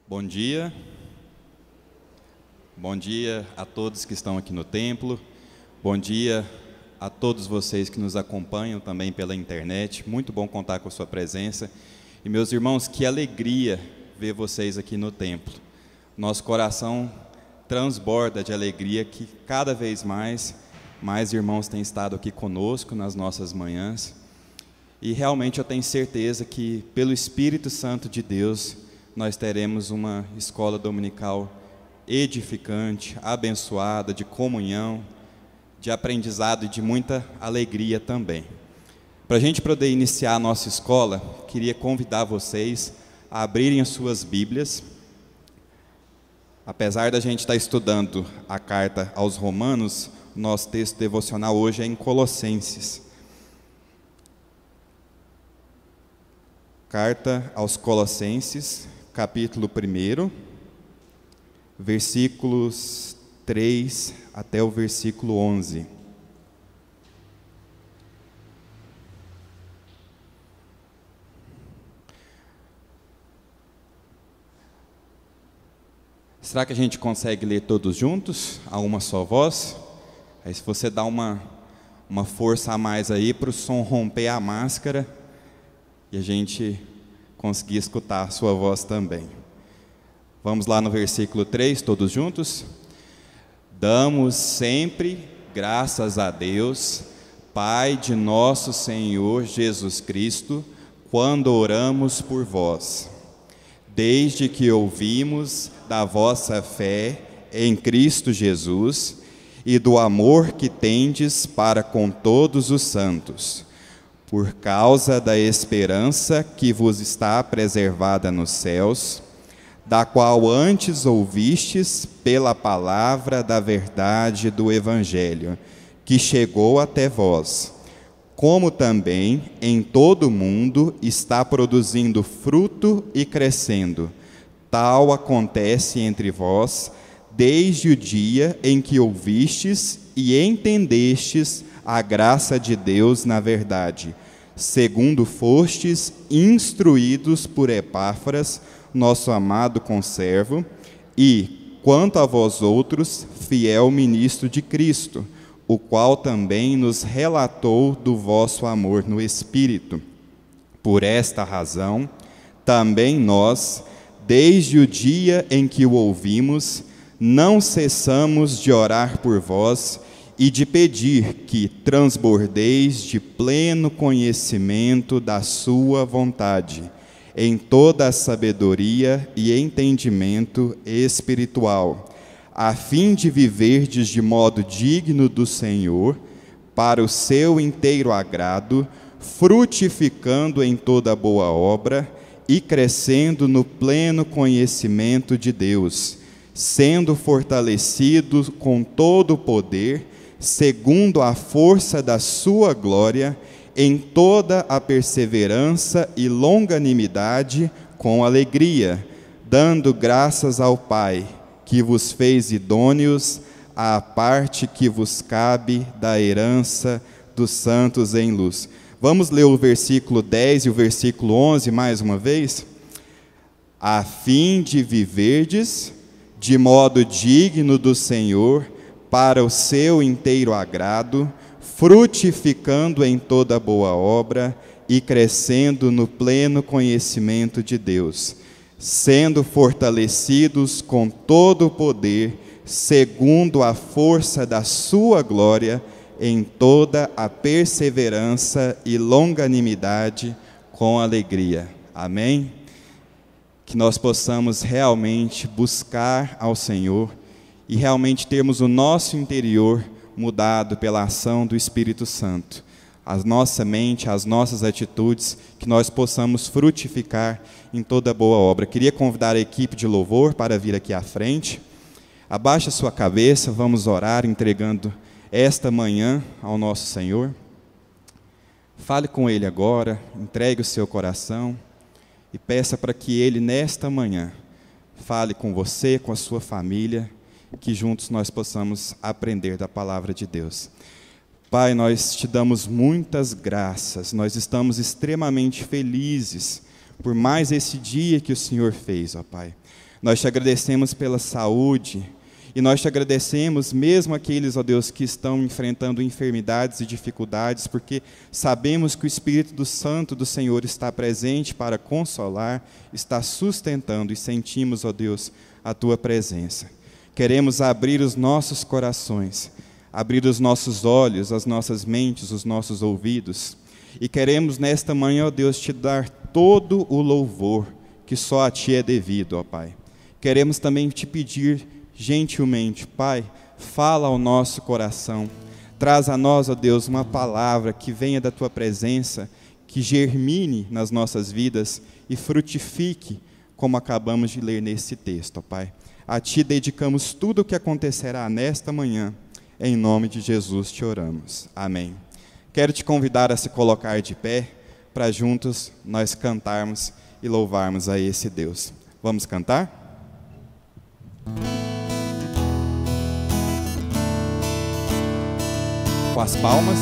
Bom dia. Bom dia a todos que estão aqui no templo. Bom dia a todos vocês que nos acompanham também pela internet. Muito bom contar com a sua presença. E meus irmãos, que alegria ver vocês aqui no templo. Nosso coração transborda de alegria que cada vez mais irmãos têm estado aqui conosco nas nossas manhãs. E realmente eu tenho certeza que pelo Espírito Santo de Deus nós teremos uma escola dominical edificante, abençoada, de comunhão, de aprendizado e de muita alegria também. Para a gente poder iniciar a nossa escola, queria convidar vocês a abrirem as suas Bíblias. Apesar da gente estar estudando a carta aos Romanos, nosso texto devocional hoje é em Colossenses. Carta aos Colossenses, capítulo 1, versículos 3 até o versículo 11. Será que a gente consegue ler todos juntos, a uma só voz? Aí se você dá uma força a mais aí para o som romper a máscara e a gente conseguir escutar a sua voz também. Vamos lá no versículo 3, todos juntos? Damos sempre graças a Deus, Pai de nosso Senhor Jesus Cristo, quando oramos por vós, desde que ouvimos da vossa fé em Cristo Jesus e do amor que tendes para com todos os santos, por causa da esperança que vos está preservada nos céus, da qual antes ouvistes pela palavra da verdade do Evangelho, que chegou até vós, como também em todo o mundo está produzindo fruto e crescendo. Tal acontece entre vós, desde o dia em que ouvistes e entendestes a graça de Deus na verdade, segundo fostes instruídos por Epáfras, nosso amado conservo, e, quanto a vós outros, fiel ministro de Cristo, o qual também nos relatou do vosso amor no Espírito. Por esta razão, também nós, desde o dia em que o ouvimos, não cessamos de orar por vós e de pedir que transbordeis de pleno conhecimento da sua vontade, em toda a sabedoria e entendimento espiritual, a fim de viverdes de modo digno do Senhor, para o seu inteiro agrado, frutificando em toda boa obra e crescendo no pleno conhecimento de Deus, sendo fortalecidos com todo o poder, segundo a força da sua glória, em toda a perseverança e longanimidade com alegria, dando graças ao Pai, que vos fez idôneos à parte que vos cabe da herança dos santos em luz. Vamos ler o versículo 10 e o versículo 11 mais uma vez? A fim de viverdes de modo digno do Senhor, para o seu inteiro agrado, frutificando em toda boa obra e crescendo no pleno conhecimento de Deus, sendo fortalecidos com todo o poder, segundo a força da sua glória, em toda a perseverança e longanimidade com alegria. Amém? Que nós possamos realmente buscar ao Senhor e realmente termos o nosso interior mudado pela ação do Espírito Santo. A nossa mente, as nossas atitudes, que nós possamos frutificar em toda boa obra. Queria convidar a equipe de louvor para vir aqui à frente. Abaixe a sua cabeça, vamos orar entregando esta manhã ao nosso Senhor. Fale com Ele agora, entregue o seu coração e peça para que Ele, nesta manhã, fale com você, com a sua família, que juntos nós possamos aprender da palavra de Deus. Pai, nós te damos muitas graças, nós estamos extremamente felizes por mais esse dia que o Senhor fez, ó Pai. Nós te agradecemos pela saúde, e nós te agradecemos mesmo aqueles, ó Deus, que estão enfrentando enfermidades e dificuldades, porque sabemos que o Espírito Santo do Senhor está presente para consolar, está sustentando, e sentimos, ó Deus, a tua presença. Queremos abrir os nossos corações, abrir os nossos olhos, as nossas mentes, os nossos ouvidos, e queremos nesta manhã, ó Deus, te dar todo o louvor que só a ti é devido, ó Pai. Queremos também te pedir gentilmente, Pai, fala ao nosso coração, traz a nós, ó Deus, uma palavra que venha da tua presença, que germine nas nossas vidas e frutifique, como acabamos de ler nesse texto, ó Pai. A ti dedicamos tudo o que acontecerá nesta manhã, em nome de Jesus te oramos. Amém. Quero te convidar a se colocar de pé, para juntos nós cantarmos e louvarmos a esse Deus. Vamos cantar? Com as palmas.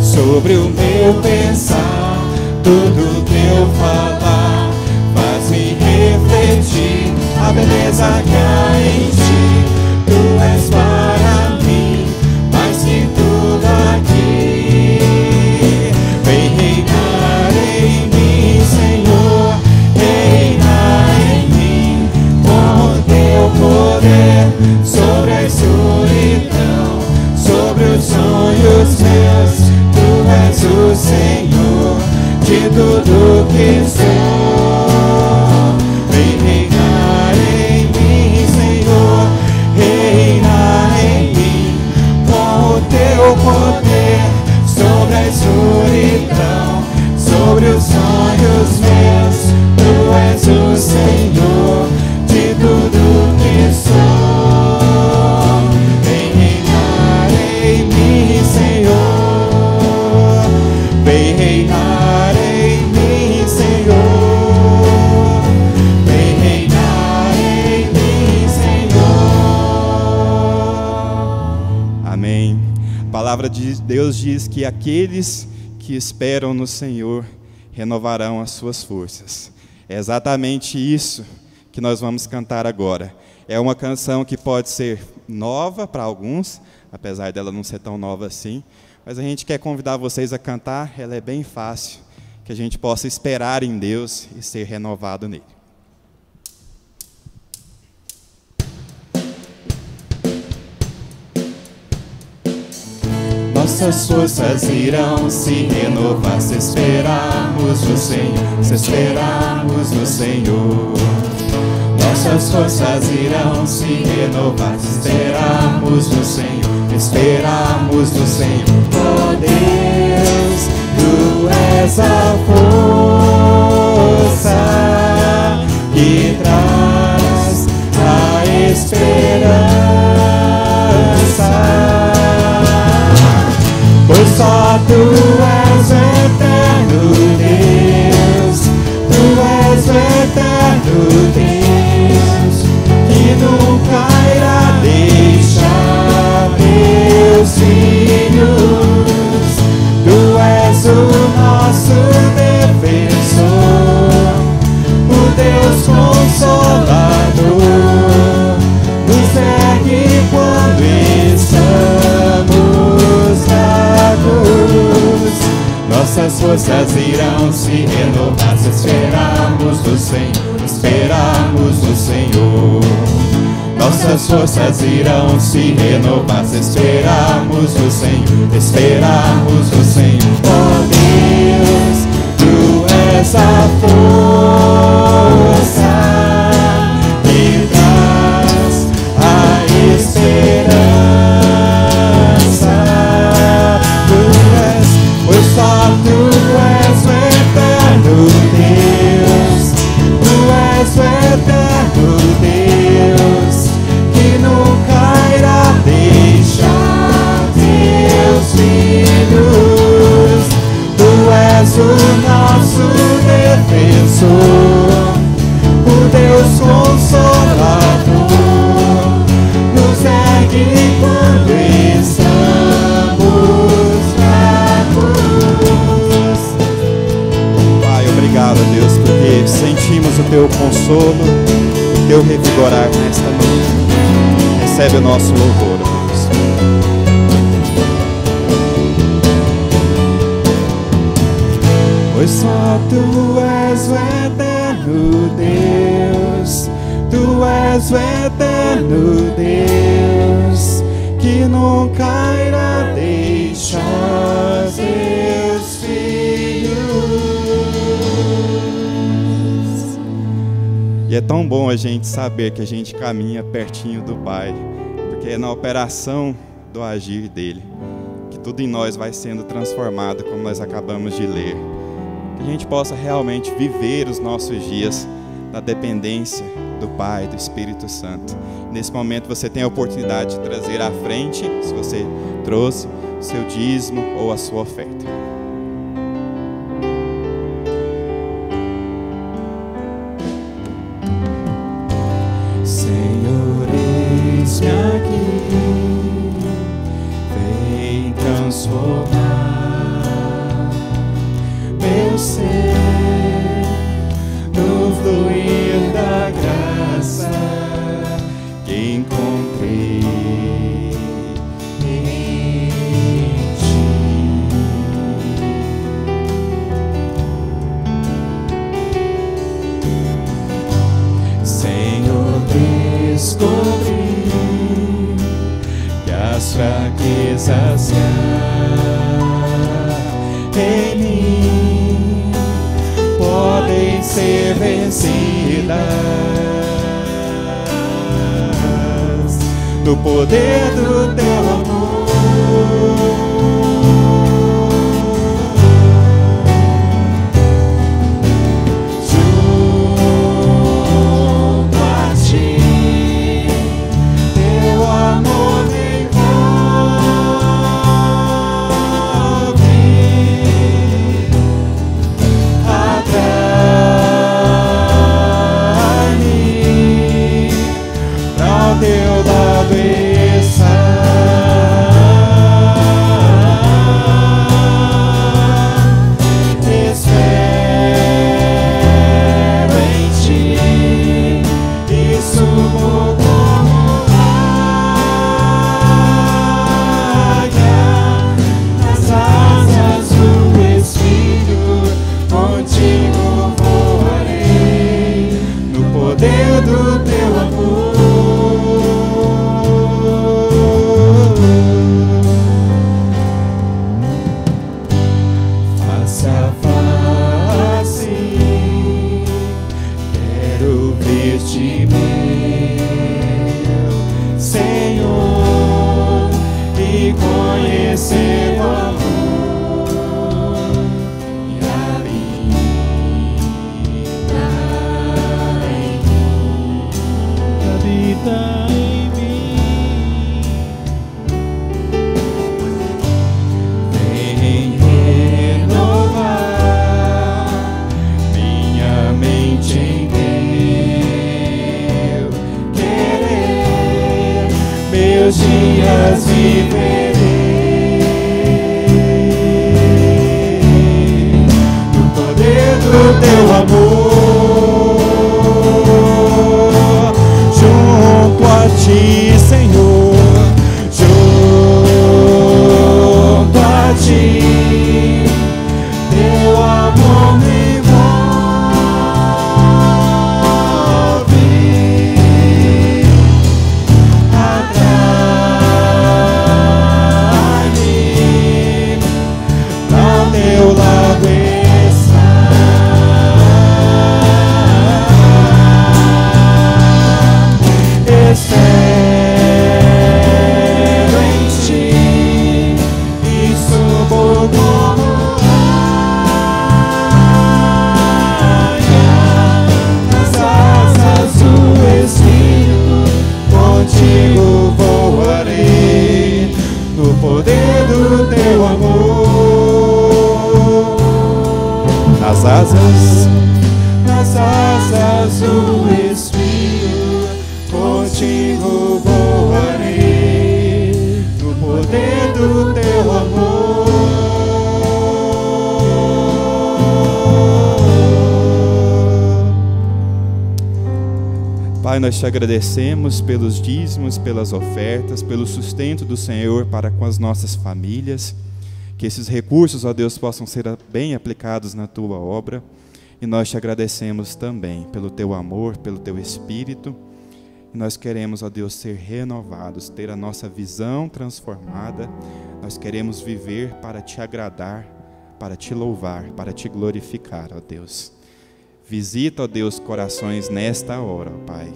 Sobre o meu pensar, tudo teu falar faz-me refletir a beleza que há em ti. Tu és para mim mais que tudo aqui. Vem reinar em mim, Senhor, reinar em mim com o teu poder sobre a escuridão, sobre os sonhos meus. Tu és o Senhor de tudo que sou. Vem reinar em mim, Senhor, reinar em mim com o teu poder sobre a escuridão, sobre os sonhos meus. Tu és o Senhor de tudo que sou. Vem reinar em mim, Senhor. Vem reinar em mim, Senhor. Vem reinar em mim, Senhor. Amém. A palavra de Deus diz que aqueles que esperam no Senhor renovarão as suas forças. É exatamente isso que nós vamos cantar agora. É uma canção que pode ser nova para alguns, apesar dela não ser tão nova assim, mas a gente quer convidar vocês a cantar, ela é bem fácil, que a gente possa esperar em Deus e ser renovado nele. Nossas forças irão se renovar se esperarmos no Senhor, se esperarmos no Senhor. Nossas forças irão se renovar se esperarmos no Senhor, esperarmos no Senhor. Oh Deus, Tu és a força que traz a esperança. Pois só Tu és o eterno Deus, Tu és o eterno Deus, que nunca irá deixar Teus filhos. Tu és o nosso defensor, o Deus consolador. Nossas forças irão se renovar se esperarmos no Senhor, esperarmos no Senhor. Nossas forças irão se renovar se esperarmos no Senhor, esperarmos no Senhor. Oh Deus, Tu és a força que traz a esperança. Tu és, pois só Tu és o eterno Deus. Tu és o eterno Deus, que nunca irá deixar Teus filhos. Tu és o nosso defensor, o Deus consolador, nos ergue quando estamos fracos. Pai, obrigado, Deus, porque sentimos o Teu consolo, o Teu revigorar nesta noite. Recebe o nosso louvor, Deus. Pois só Tu és o eterno Deus, Tu és o eterno Deus, que nunca irá deixar Seus filhos. E é tão bom a gente saber que a gente caminha pertinho do Pai, porque é na operação do agir dele que tudo em nós vai sendo transformado, como nós acabamos de ler. Que a gente possa realmente viver os nossos dias na dependência do Pai, do Espírito Santo. Nesse momento você tem a oportunidade de trazer à frente, se você trouxe, o seu dízimo ou a sua oferta. Senhor, eis-me aqui, vem transformar meu ser no fluir da graça que encontrei em Ti. Senhor, descobri que as fraquezas que há em mim podem ser vencidas no poder do Teu amor. Junto a Ti, Teu amor me envolve, atrai-me pra o Teu lado espero em Ti e subo como águia nas asas do Espírito, contigo voarei no poder do Teu amor. Face a face, quero ver-Te, meu Senhor, e conhecer o amor e habitar em mim. Vem renovar minha mente em Teu querer, meus dias viverei no poder do Teu amor. Junto a Ti, Senhor, junto a Ti, te louvarei no poder do teu amor. Pai, nós te agradecemos pelos dízimos, pelas ofertas, pelo sustento do Senhor para com as nossas famílias. Que esses recursos, ó Deus, possam ser bem aplicados na tua obra. E nós te agradecemos também pelo teu amor, pelo teu Espírito. E nós queremos, ó Deus, ser renovados, ter a nossa visão transformada. Nós queremos viver para te agradar, para te louvar, para te glorificar, ó Deus. Visita, ó Deus, corações nesta hora, ó Pai,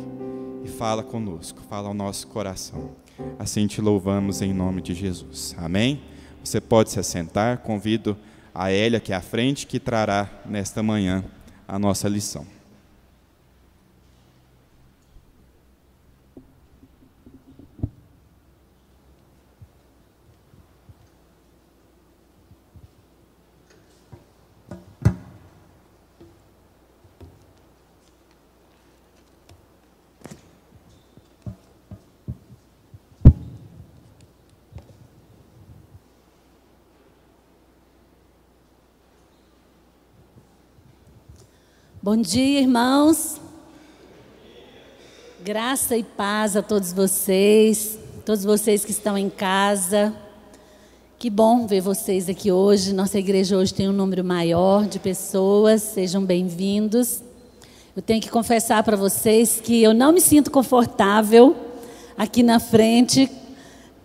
e fala conosco, fala ao nosso coração. Assim te louvamos em nome de Jesus. Amém? Você pode se assentar. Convido a Hélia aqui à frente, que trará nesta manhã a nossa lição. Bom dia, irmãos. Graça e paz a todos vocês que estão em casa. Que bom ver vocês aqui hoje. Nossa igreja hoje tem um número maior de pessoas. Sejam bem-vindos. Eu tenho que confessar para vocês que eu não me sinto confortável aqui na frente,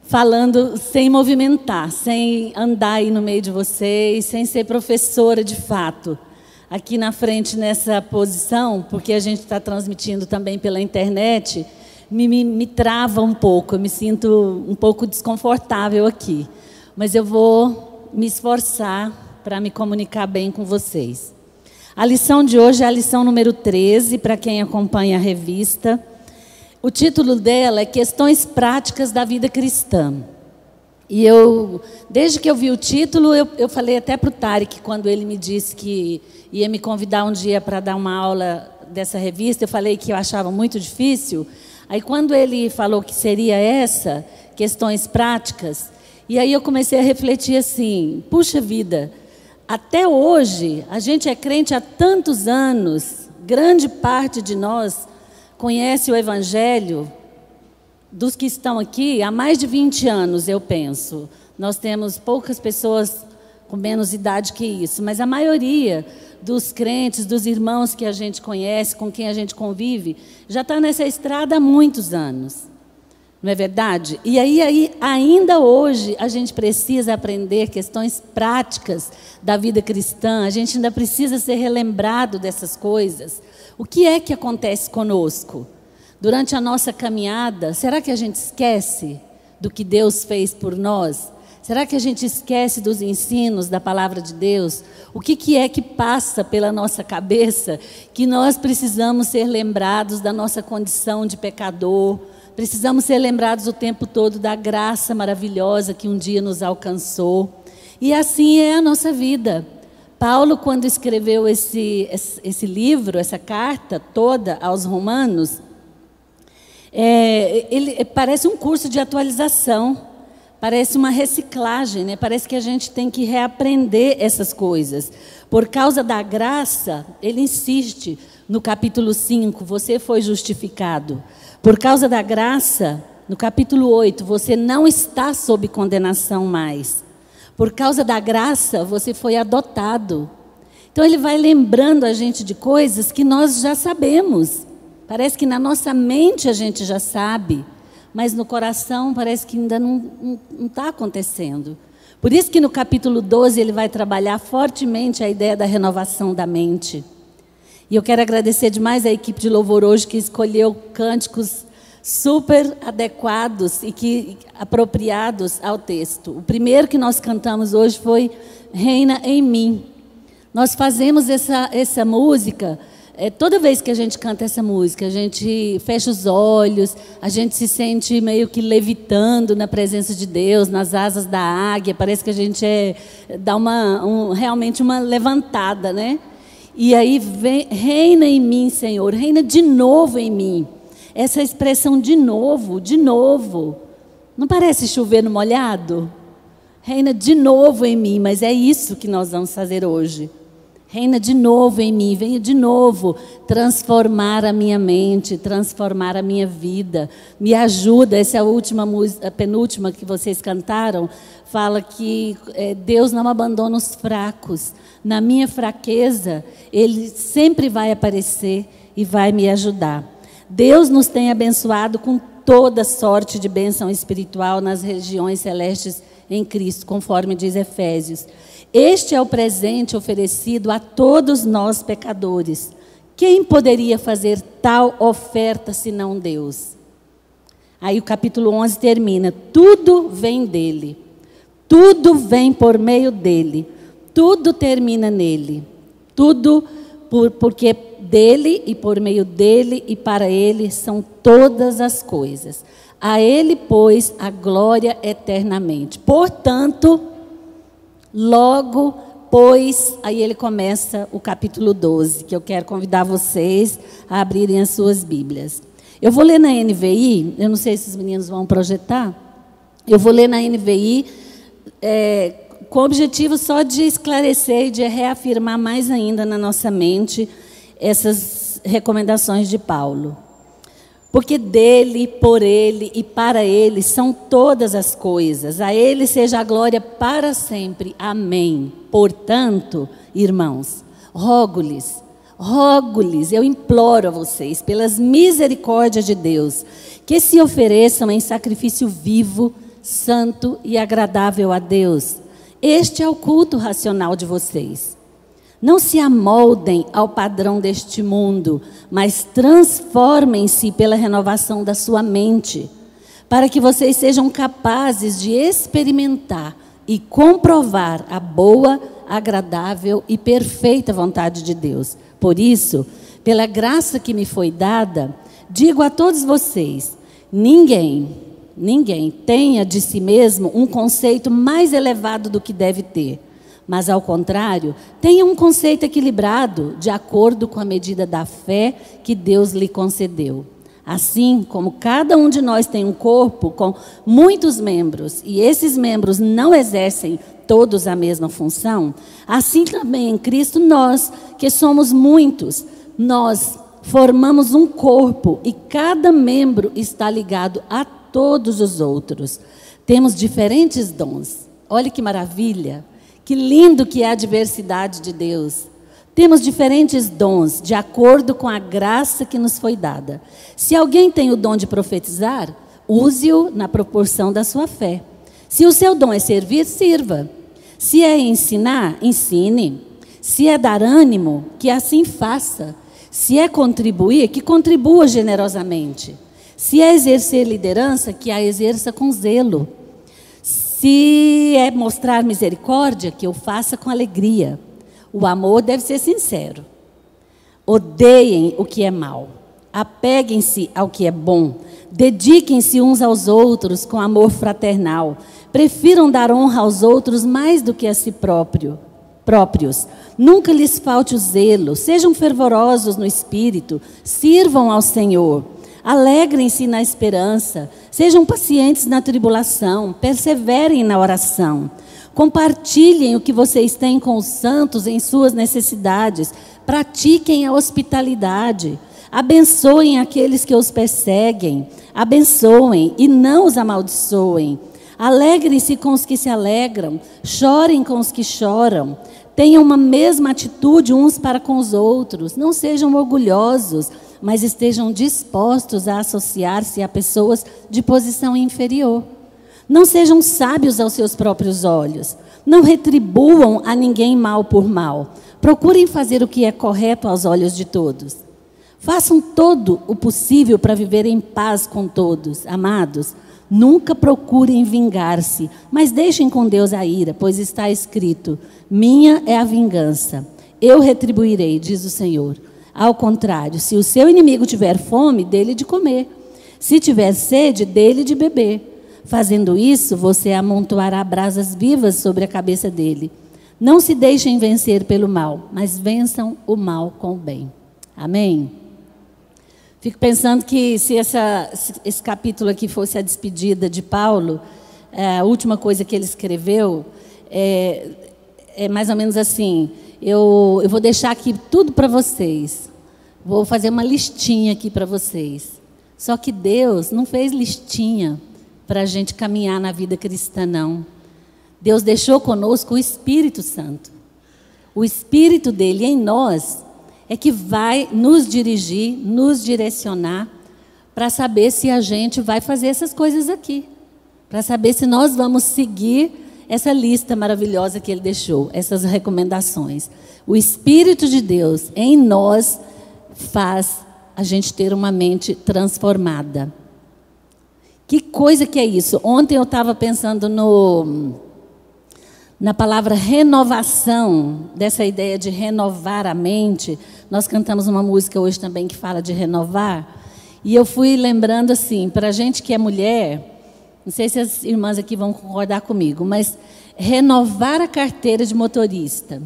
falando sem movimentar, sem andar aí no meio de vocês, sem ser professora de fato. Aqui na frente, nessa posição, porque a gente está transmitindo também pela internet, me trava um pouco, eu me sinto um pouco desconfortável aqui. Mas eu vou me esforçar para me comunicar bem com vocês. A lição de hoje é a lição número 13, para quem acompanha a revista. O título dela é Questões Práticas da Vida Cristã. E desde que eu vi o título, eu falei até para o Tarek, quando ele me disse que ia me convidar um dia para dar uma aula dessa revista, eu falei que eu achava muito difícil. Aí quando ele falou que seria essa, questões práticas, e aí eu comecei a refletir assim, puxa vida, até hoje, a gente é crente há tantos anos, grande parte de nós conhece o Evangelho, dos que estão aqui, há mais de 20 anos, eu penso. Nós temos poucas pessoas com menos idade que isso, mas a maioria dos crentes, dos irmãos que a gente conhece, com quem a gente convive, já está nessa estrada há muitos anos. Não é verdade? E aí, ainda hoje, a gente precisa aprender questões práticas da vida cristã, a gente ainda precisa ser relembrado dessas coisas. O que é que acontece conosco? Durante a nossa caminhada, será que a gente esquece do que Deus fez por nós? Será que a gente esquece dos ensinos da palavra de Deus? O que é que passa pela nossa cabeça que nós precisamos ser lembrados da nossa condição de pecador? Precisamos ser lembrados o tempo todo da graça maravilhosa que um dia nos alcançou. E assim é a nossa vida. Paulo, quando escreveu esse livro, essa carta toda aos Romanos, ele parece um curso de atualização, parece uma reciclagem, né? Parece que a gente tem que reaprender essas coisas. Por causa da graça, ele insiste no capítulo 5, você foi justificado. Por causa da graça, no capítulo 8, você não está sob condenação mais. Por causa da graça, você foi adotado. Então ele vai lembrando a gente de coisas que nós já sabemos. Parece que na nossa mente a gente já sabe, mas no coração parece que ainda não está acontecendo. Por isso que no capítulo 12 ele vai trabalhar fortemente a ideia da renovação da mente. E eu quero agradecer demais a equipe de louvor hoje que escolheu cânticos super adequados e apropriados ao texto. O primeiro que nós cantamos hoje foi Reina em Mim. Nós fazemos essa música... toda vez que a gente canta essa música, a gente fecha os olhos, a gente se sente meio que levitando na presença de Deus, nas asas da águia, parece que a gente dá realmente uma levantada, né? E aí, reina em mim, Senhor, reina de novo em mim. Essa expressão de novo, não parece chover no molhado? Reina de novo em mim, mas é isso que nós vamos fazer hoje. Reina de novo em mim, venha de novo transformar a minha mente, transformar a minha vida. Me ajuda, essa é a última música, a penúltima que vocês cantaram, fala que Deus não abandona os fracos. Na minha fraqueza, Ele sempre vai aparecer e vai me ajudar. Deus nos tem abençoado com toda sorte de bênção espiritual nas regiões celestes em Cristo, conforme diz Efésios. Este é o presente oferecido a todos nós pecadores. Quem poderia fazer tal oferta senão Deus? Aí o capítulo 11 termina. Tudo vem dele. Tudo vem por meio dele. Tudo termina nele. Tudo porque dele e por meio dele e para ele são todas as coisas. A ele, pois, a glória eternamente. Portanto, logo, pois, aí ele começa o capítulo 12, que eu quero convidar vocês a abrirem as suas Bíblias. Eu vou ler na NVI, eu não sei se os meninos vão projetar, eu vou ler na NVI com o objetivo só de esclarecer e de reafirmar mais ainda na nossa mente essas recomendações de Paulo. Porque dele, por ele e para ele são todas as coisas. A ele seja a glória para sempre. Amém. Portanto, irmãos, rogo-lhes, eu imploro a vocês, pelas misericórdias de Deus, que se ofereçam em sacrifício vivo, santo e agradável a Deus. Este é o culto racional de vocês. Não se amoldem ao padrão deste mundo, mas transformem-se pela renovação da sua mente, para que vocês sejam capazes de experimentar e comprovar a boa, agradável e perfeita vontade de Deus. Por isso, pela graça que me foi dada, digo a todos vocês, ninguém tenha de si mesmo um conceito mais elevado do que deve ter. Mas, ao contrário, tenha um conceito equilibrado, de acordo com a medida da fé que Deus lhe concedeu. Assim como cada um de nós tem um corpo com muitos membros, e esses membros não exercem todos a mesma função, assim também em Cristo nós, que somos muitos, nós formamos um corpo e cada membro está ligado a todos os outros. Temos diferentes dons. Olha que maravilha! Que lindo que é a diversidade de Deus. Temos diferentes dons, de acordo com a graça que nos foi dada. Se alguém tem o dom de profetizar, use-o na proporção da sua fé. Se o seu dom é servir, sirva. Se é ensinar, ensine. Se é dar ânimo, que assim faça. Se é contribuir, que contribua generosamente. Se é exercer liderança, que a exerça com zelo. Se é mostrar misericórdia, que eu faça com alegria. O amor deve ser sincero. Odeiem o que é mal. Apeguem-se ao que é bom. Dediquem-se uns aos outros com amor fraternal. Prefiram dar honra aos outros mais do que a si próprios. Nunca lhes falte o zelo. Sejam fervorosos no espírito. Sirvam ao Senhor. Alegrem-se na esperança, sejam pacientes na tribulação, perseverem na oração. Compartilhem o que vocês têm com os santos em suas necessidades. Pratiquem a hospitalidade. Abençoem aqueles que os perseguem. Abençoem e não os amaldiçoem. Alegrem-se com os que se alegram. Chorem com os que choram. Tenham uma mesma atitude uns para com os outros. Não sejam orgulhosos, mas estejam dispostos a associar-se a pessoas de posição inferior. Não sejam sábios aos seus próprios olhos. Não retribuam a ninguém mal por mal. Procurem fazer o que é correto aos olhos de todos. Façam todo o possível para viver em paz com todos. Amados, nunca procurem vingar-se, mas deixem com Deus a ira, pois está escrito: minha é a vingança, eu retribuirei, diz o Senhor. Ao contrário, se o seu inimigo tiver fome, dê-lhe de comer. Se tiver sede, dê-lhe de beber. Fazendo isso, você amontoará brasas vivas sobre a cabeça dele. Não se deixem vencer pelo mal, mas vençam o mal com o bem. Amém? Fico pensando que se esse capítulo aqui fosse a despedida de Paulo, a última coisa que ele escreveu é mais ou menos assim: eu vou deixar aqui tudo para vocês, vou fazer uma listinha aqui para vocês. Só que Deus não fez listinha para a gente caminhar na vida cristã, não. Deus deixou conosco o Espírito Santo. O Espírito dele em nós é que vai nos dirigir, nos direcionar para saber se a gente vai fazer essas coisas aqui. Para saber se nós vamos seguir essa lista maravilhosa que ele deixou, essas recomendações. O Espírito de Deus em nós faz a gente ter uma mente transformada. Que coisa que é isso? Ontem eu estava pensando na palavra renovação, dessa ideia de renovar a mente. Nós cantamos uma música hoje também que fala de renovar. E eu fui lembrando assim, para a gente que é mulher, não sei se as irmãs aqui vão concordar comigo, mas renovar a carteira de motorista,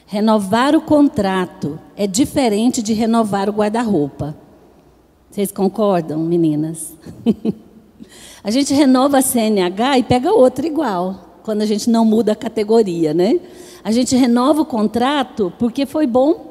renovar o contrato, é diferente de renovar o guarda-roupa. Vocês concordam, meninas? A gente renova a CNH e pega outra igual, quando a gente não muda a categoria, né? A gente renova o contrato porque foi bom.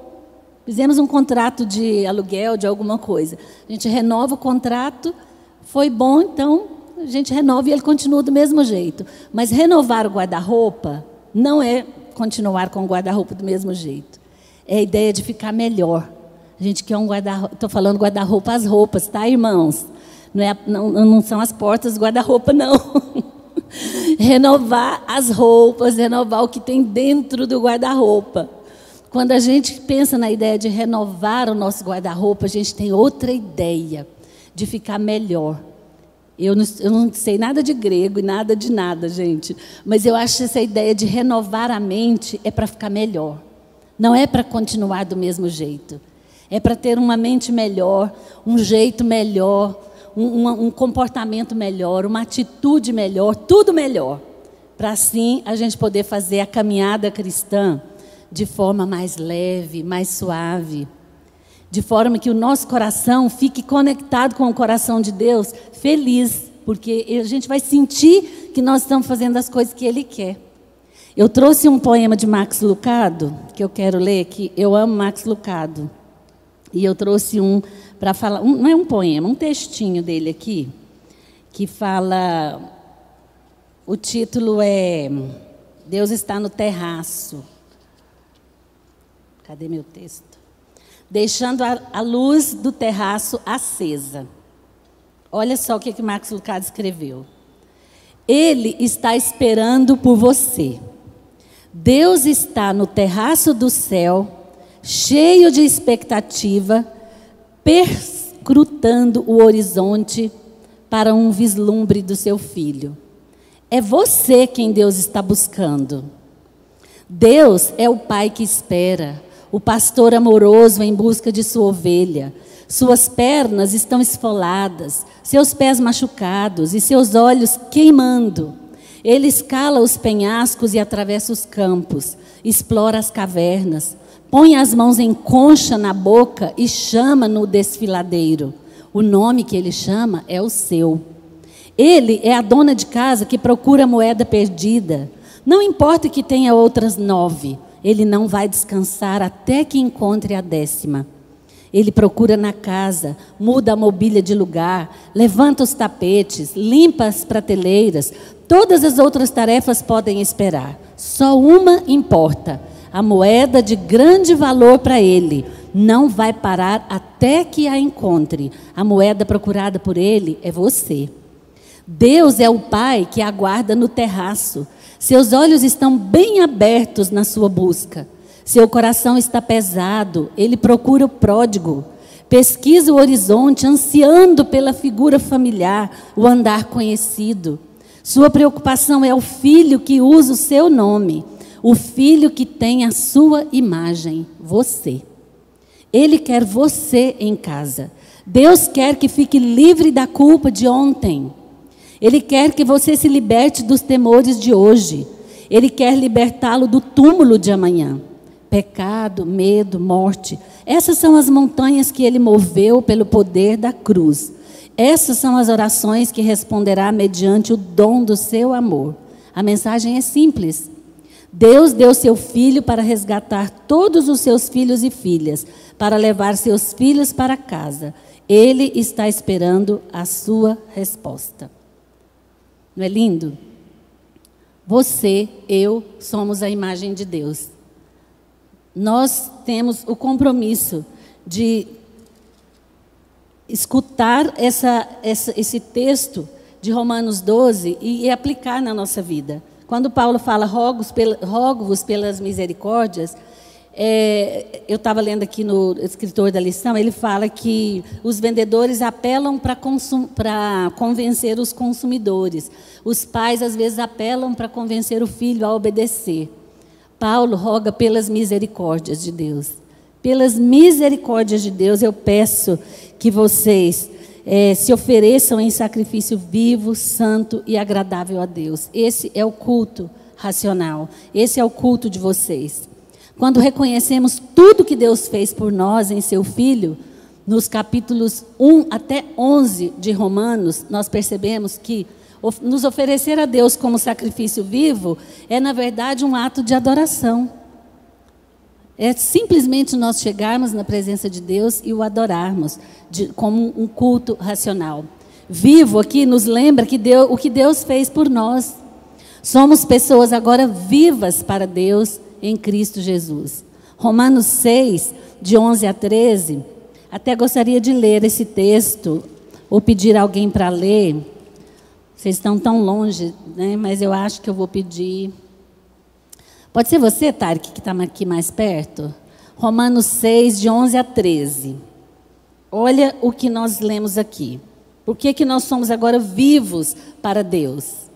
Fizemos um contrato de aluguel, de alguma coisa. A gente renova o contrato, foi bom, então a gente renova e ele continua do mesmo jeito. Mas renovar o guarda-roupa não é continuar com o guarda-roupa do mesmo jeito. É a ideia de ficar melhor. A gente quer um guarda-roupa, estou falando guarda-roupa, as roupas, tá, irmãos? Não são as portas do guarda-roupa, não. Renovar as roupas, renovar o que tem dentro do guarda-roupa. Quando a gente pensa na ideia de renovar o nosso guarda-roupa, a gente tem outra ideia de ficar melhor. Eu não sei nada de grego e nada de nada, gente. Mas eu acho que essa ideia de renovar a mente é para ficar melhor. Não é para continuar do mesmo jeito. É para ter uma mente melhor, um jeito melhor, um comportamento melhor, uma atitude melhor, tudo melhor. Para assim a gente poder fazer a caminhada cristã de forma mais leve, mais suave. De forma que o nosso coração fique conectado com o coração de Deus, feliz. Porque a gente vai sentir que nós estamos fazendo as coisas que Ele quer. Eu trouxe um poema de Max Lucado, que eu quero ler, que eu amo Max Lucado. E eu trouxe um para falar, não é um poema, um textinho dele aqui, que fala, o título é Deus está no terraço. Cadê meu texto? Deixando a luz do terraço acesa. Olha só o que Max Lucado escreveu. Ele está esperando por você. Deus está no terraço do céu, cheio de expectativa, perscrutando o horizonte para um vislumbre do seu filho. É você quem Deus está buscando. Deus é o pai que espera, o pastor amoroso em busca de sua ovelha. Suas pernas estão esfoladas, seus pés machucados e seus olhos queimando. Ele escala os penhascos e atravessa os campos, explora as cavernas, põe as mãos em concha na boca e chama no desfiladeiro. O nome que ele chama é o seu. Ele é a dona de casa que procura a moeda perdida. Não importa que tenha outras 9, ele não vai descansar até que encontre a 10ª. Ele procura na casa, muda a mobília de lugar, levanta os tapetes, limpa as prateleiras. Todas as outras tarefas podem esperar. Só uma importa. A moeda de grande valor para ele não vai parar até que a encontre. A moeda procurada por ele é você. Deus é o pai que aguarda no terraço. Seus olhos estão bem abertos na sua busca. Seu coração está pesado, ele procura o pródigo. Pesquisa o horizonte, ansiando pela figura familiar, o andar conhecido. Sua preocupação é o filho que usa o seu nome. O filho que tem a sua imagem, você. Ele quer você em casa. Deus quer que fique livre da culpa de ontem. Ele quer que você se liberte dos temores de hoje. Ele quer libertá-lo do túmulo de amanhã. Pecado, medo, morte. Essas são as montanhas que ele moveu pelo poder da cruz. Essas são as orações que responderá mediante o dom do seu amor. A mensagem é simples. Deus deu seu Filho para resgatar todos os seus filhos e filhas, para levar seus filhos para casa. Ele está esperando a sua resposta. Não é lindo? Você, eu, somos a imagem de Deus. Nós temos o compromisso de escutar esse texto de Romanos 12 e aplicar na nossa vida. Quando Paulo fala, rogo-vos pelas misericórdias, eu estava lendo aqui no escritor da lição, ele fala que os vendedores apelam para convencer os consumidores. Os pais, às vezes, apelam para convencer o filho a obedecer. Paulo roga pelas misericórdias de Deus. Pelas misericórdias de Deus, eu peço que vocês se ofereçam em sacrifício vivo, santo e agradável a Deus. Esse é o culto racional. Esse é o culto de vocês. Quando reconhecemos tudo que Deus fez por nós em seu Filho, nos capítulos 1 até 11 de Romanos, nós percebemos que nos oferecer a Deus como sacrifício vivo é, na verdade, um ato de adoração. É simplesmente nós chegarmos na presença de Deus e o adorarmos como um culto racional. Vivo aqui nos lembra o que Deus fez por nós. Somos pessoas agora vivas para Deus em Cristo Jesus. Romanos 6, de 11 a 13, até gostaria de ler esse texto, ou pedir a alguém para ler. Vocês estão tão longe, né? Mas eu acho que eu vou pedir. Pode ser você, Tarek, que está aqui mais perto? Romanos 6, de 11 a 13. Olha o que nós lemos aqui. Por que nós somos agora vivos para Deus?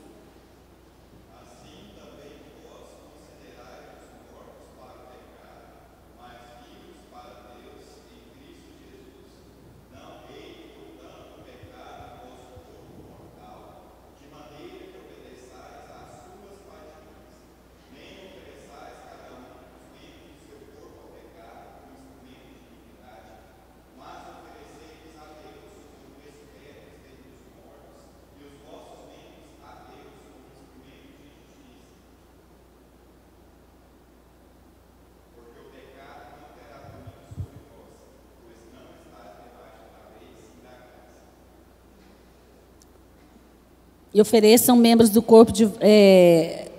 E ofereçam membros do corpo,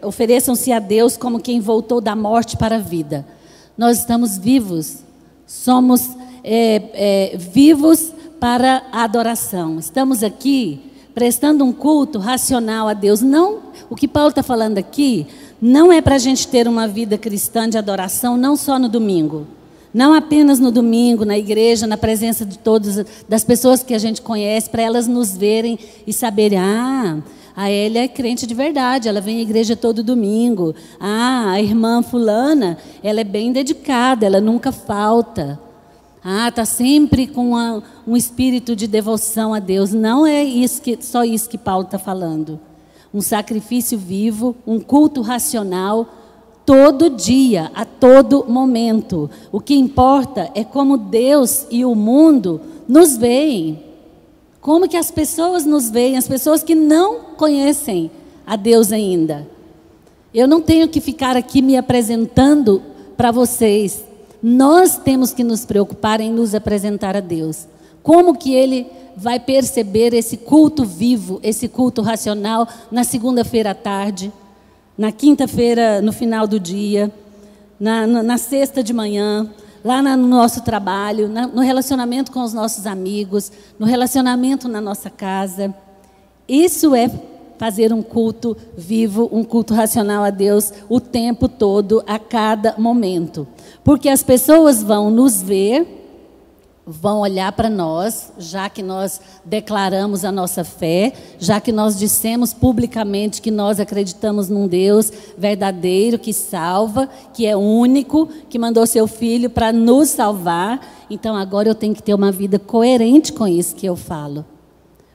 ofereçam-se a Deus como quem voltou da morte para a vida. Nós estamos vivos, somos vivos para a adoração. Estamos aqui prestando um culto racional a Deus. Não, o que Paulo está falando aqui não é para a gente ter uma vida cristã de adoração, não só no domingo. Não apenas no domingo, na igreja, na presença de todas, das pessoas que a gente conhece, para elas nos verem e saberem, a Elia é crente de verdade, ela vem à igreja todo domingo. A irmã fulana, ela é bem dedicada, ela nunca falta. Está sempre com um espírito de devoção a Deus. Não é só isso que Paulo está falando. Um sacrifício vivo, um culto racional, todo dia, a todo momento. O que importa é como Deus e o mundo nos veem. Como que as pessoas nos veem, as pessoas que não conhecem a Deus ainda. Eu não tenho que ficar aqui me apresentando para vocês. Nós temos que nos preocupar em nos apresentar a Deus. Como que Ele vai perceber esse culto vivo, esse culto racional na segunda-feira à tarde, na quinta-feira, no final do dia, na sexta de manhã, lá no nosso trabalho, no relacionamento com os nossos amigos, no relacionamento na nossa casa. Isso é fazer um culto vivo, um culto racional a Deus o tempo todo, a cada momento. Porque as pessoas vão nos ver, vão olhar para nós, já que nós declaramos a nossa fé, já que nós dissemos publicamente que nós acreditamos num Deus verdadeiro, que salva, que é único, que mandou seu Filho para nos salvar. Então agora eu tenho que ter uma vida coerente com isso que eu falo.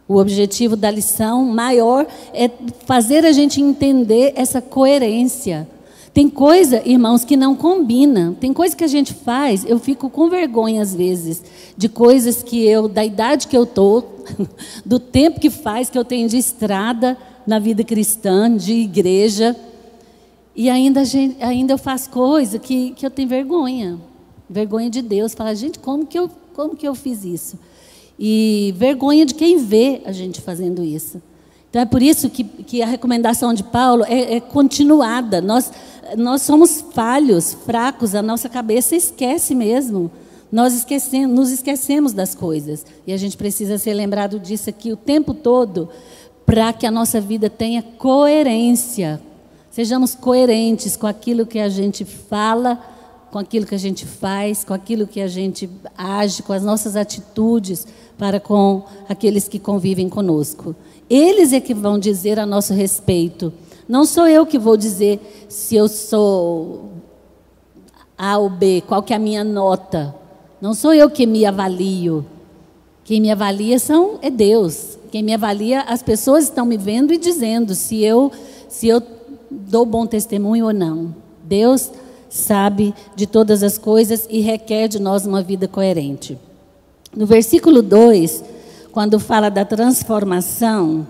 O objetivo da lição maior é fazer a gente entender essa coerência. Tem coisa, irmãos, que não combina. Tem coisa que a gente faz, eu fico com vergonha às vezes, de coisas que eu, da idade que eu estou, do tempo que faz que eu tenho de estrada na vida cristã, de igreja, e ainda eu faço coisa que eu tenho vergonha de Deus. Falar, gente, como que eu fiz isso? E vergonha de quem vê a gente fazendo isso. Então é por isso que a recomendação de Paulo é continuada. Nós somos falhos, fracos, a nossa cabeça esquece mesmo. Nos esquecemos das coisas. E a gente precisa ser lembrado disso aqui o tempo todo, para que a nossa vida tenha coerência. Sejamos coerentes com aquilo que a gente fala, com aquilo que a gente faz, com aquilo que a gente age, com as nossas atitudes para com aqueles que convivem conosco. Eles é que vão dizer a nosso respeito. Não sou eu que vou dizer se eu sou A ou B, qual que é a minha nota. Não sou eu que me avalio. Quem me avalia é Deus. Quem me avalia, as pessoas estão me vendo e dizendo se eu dou bom testemunho ou não. Deus sabe de todas as coisas e requer de nós uma vida coerente. No versículo 2, quando fala da transformação,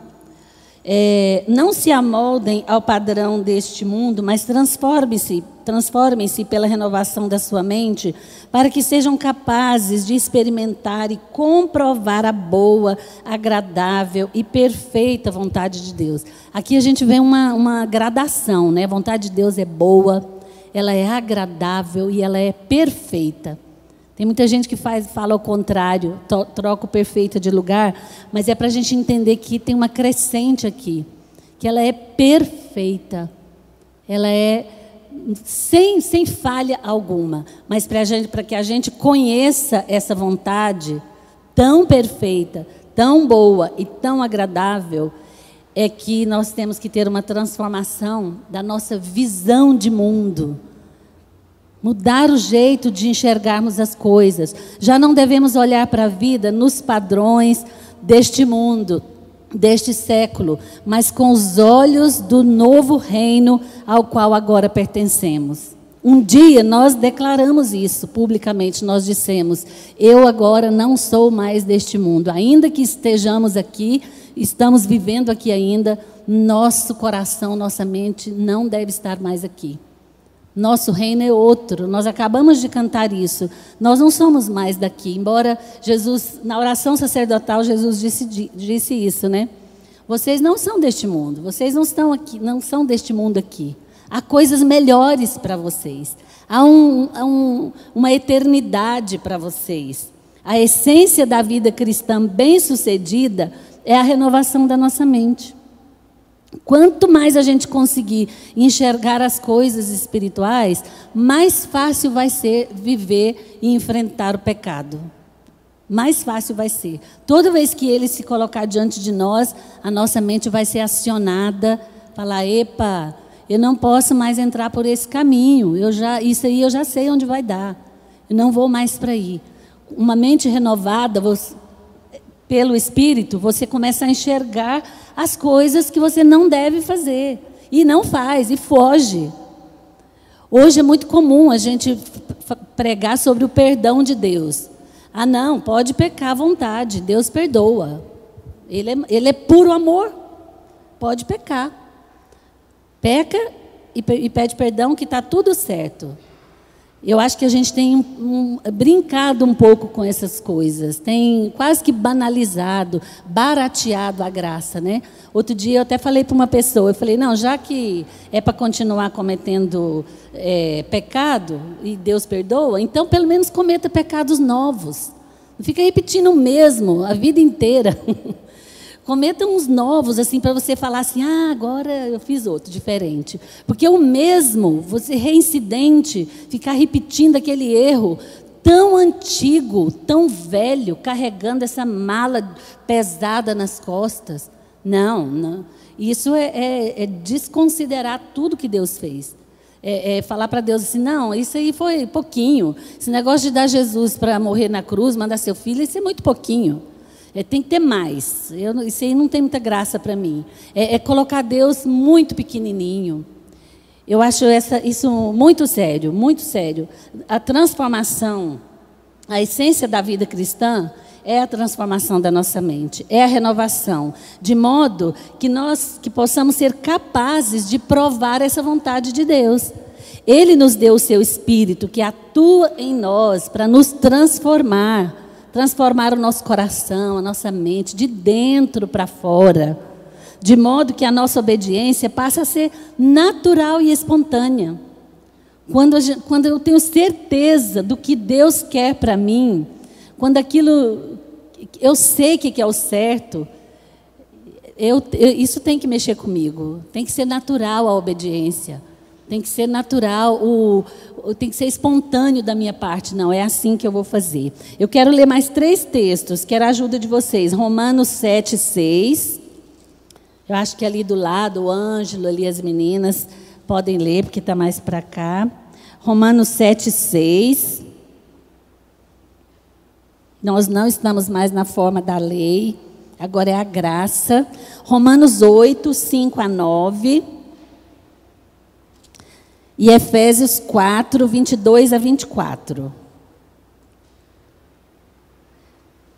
não se amoldem ao padrão deste mundo, mas transformem-se pela renovação da sua mente, para que sejam capazes de experimentar e comprovar a boa, agradável e perfeita vontade de Deus. Aqui a gente vê uma gradação, né? A vontade de Deus é boa, ela é agradável e ela é perfeita. Tem muita gente que fala ao contrário, troca o perfeita de lugar, mas é para a gente entender que tem uma crescente aqui, que ela é perfeita, ela é sem falha alguma, mas para que a gente conheça essa vontade tão perfeita, tão boa e tão agradável, é que nós temos que ter uma transformação da nossa visão de mundo. Mudar o jeito de enxergarmos as coisas. Já não devemos olhar para a vida nos padrões deste mundo, deste século, mas com os olhos do novo reino ao qual agora pertencemos. Um dia nós declaramos isso publicamente, nós dissemos, eu agora não sou mais deste mundo. Ainda que estejamos aqui, estamos vivendo aqui ainda, nosso coração, nossa mente não deve estar mais aqui. Nosso reino é outro, nós acabamos de cantar isso. Nós não somos mais daqui, embora Jesus, na oração sacerdotal, Jesus disse isso, né? Vocês não são deste mundo, vocês não estão aqui, não são deste mundo aqui. Há coisas melhores para vocês, há uma eternidade para vocês. A essência da vida cristã bem-sucedida é a renovação da nossa mente. Quanto mais a gente conseguir enxergar as coisas espirituais, mais fácil vai ser viver e enfrentar o pecado. Mais fácil vai ser. Toda vez que ele se colocar diante de nós, a nossa mente vai ser acionada, falar, epa, eu não posso mais entrar por esse caminho, isso aí eu já sei onde vai dar, eu não vou mais para aí. Uma mente renovada, pelo Espírito, você começa a enxergar as coisas que você não deve fazer. E não faz, e foge. Hoje é muito comum a gente pregar sobre o perdão de Deus. Ah, não, pode pecar à vontade, Deus perdoa. Ele é puro amor, pode pecar. Peca e pede perdão que está tudo certo. Eu acho que a gente tem brincado um pouco com essas coisas, tem quase que banalizado, barateado a graça, né? Outro dia eu até falei para uma pessoa, eu falei, não, já que é para continuar cometendo pecado e Deus perdoa, então pelo menos cometa pecados novos. Não fica repetindo o mesmo a vida inteira. Cometa uns novos, assim, para você falar assim, agora eu fiz outro, diferente. Porque o mesmo, você reincidente, ficar repetindo aquele erro tão antigo, tão velho, carregando essa mala pesada nas costas. Não. Isso é desconsiderar tudo que Deus fez. É falar para Deus assim, não, isso aí foi pouquinho. Esse negócio de dar Jesus para morrer na cruz, mandar seu filho, isso é muito pouquinho. Tem que ter mais. Isso aí não tem muita graça para mim. É colocar Deus muito pequenininho. Eu acho isso muito sério, muito sério. A transformação, a essência da vida cristã é a transformação da nossa mente, é a renovação, de modo que nós possamos ser capazes de provar essa vontade de Deus. Ele nos deu o seu Espírito que atua em nós para nos transformar o nosso coração, a nossa mente, de dentro para fora. De modo que a nossa obediência passa a ser natural e espontânea. Quando eu tenho certeza do que Deus quer para mim, quando aquilo eu sei que é o certo, isso tem que mexer comigo. Tem que ser natural a obediência. Tem que ser natural, tem que ser espontâneo da minha parte. Não, é assim que eu vou fazer. Eu quero ler mais 3 textos, quero a ajuda de vocês. Romanos 7:6. Eu acho que ali do lado, o Ângelo, ali as meninas, podem ler, porque está mais para cá. Romanos 7:6. Nós não estamos mais na forma da lei, agora é a graça. Romanos 8, 5 a 9. E Efésios 4, 22 a 24.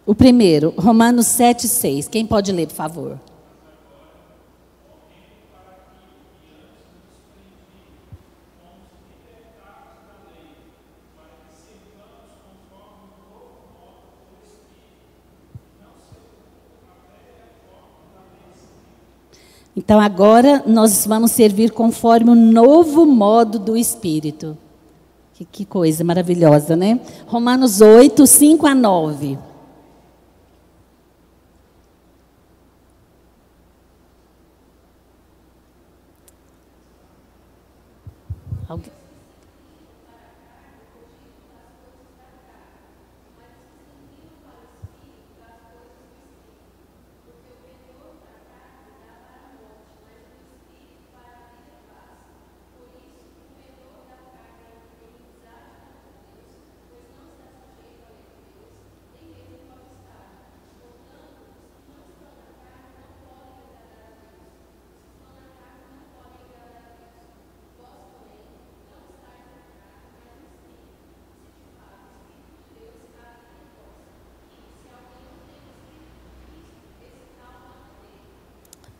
O primeiro, Romanos 7:6. Quem pode ler, por favor? Então, agora nós vamos servir conforme o novo modo do Espírito. Que coisa maravilhosa, né? Romanos 8, 5 a 9. Alguém?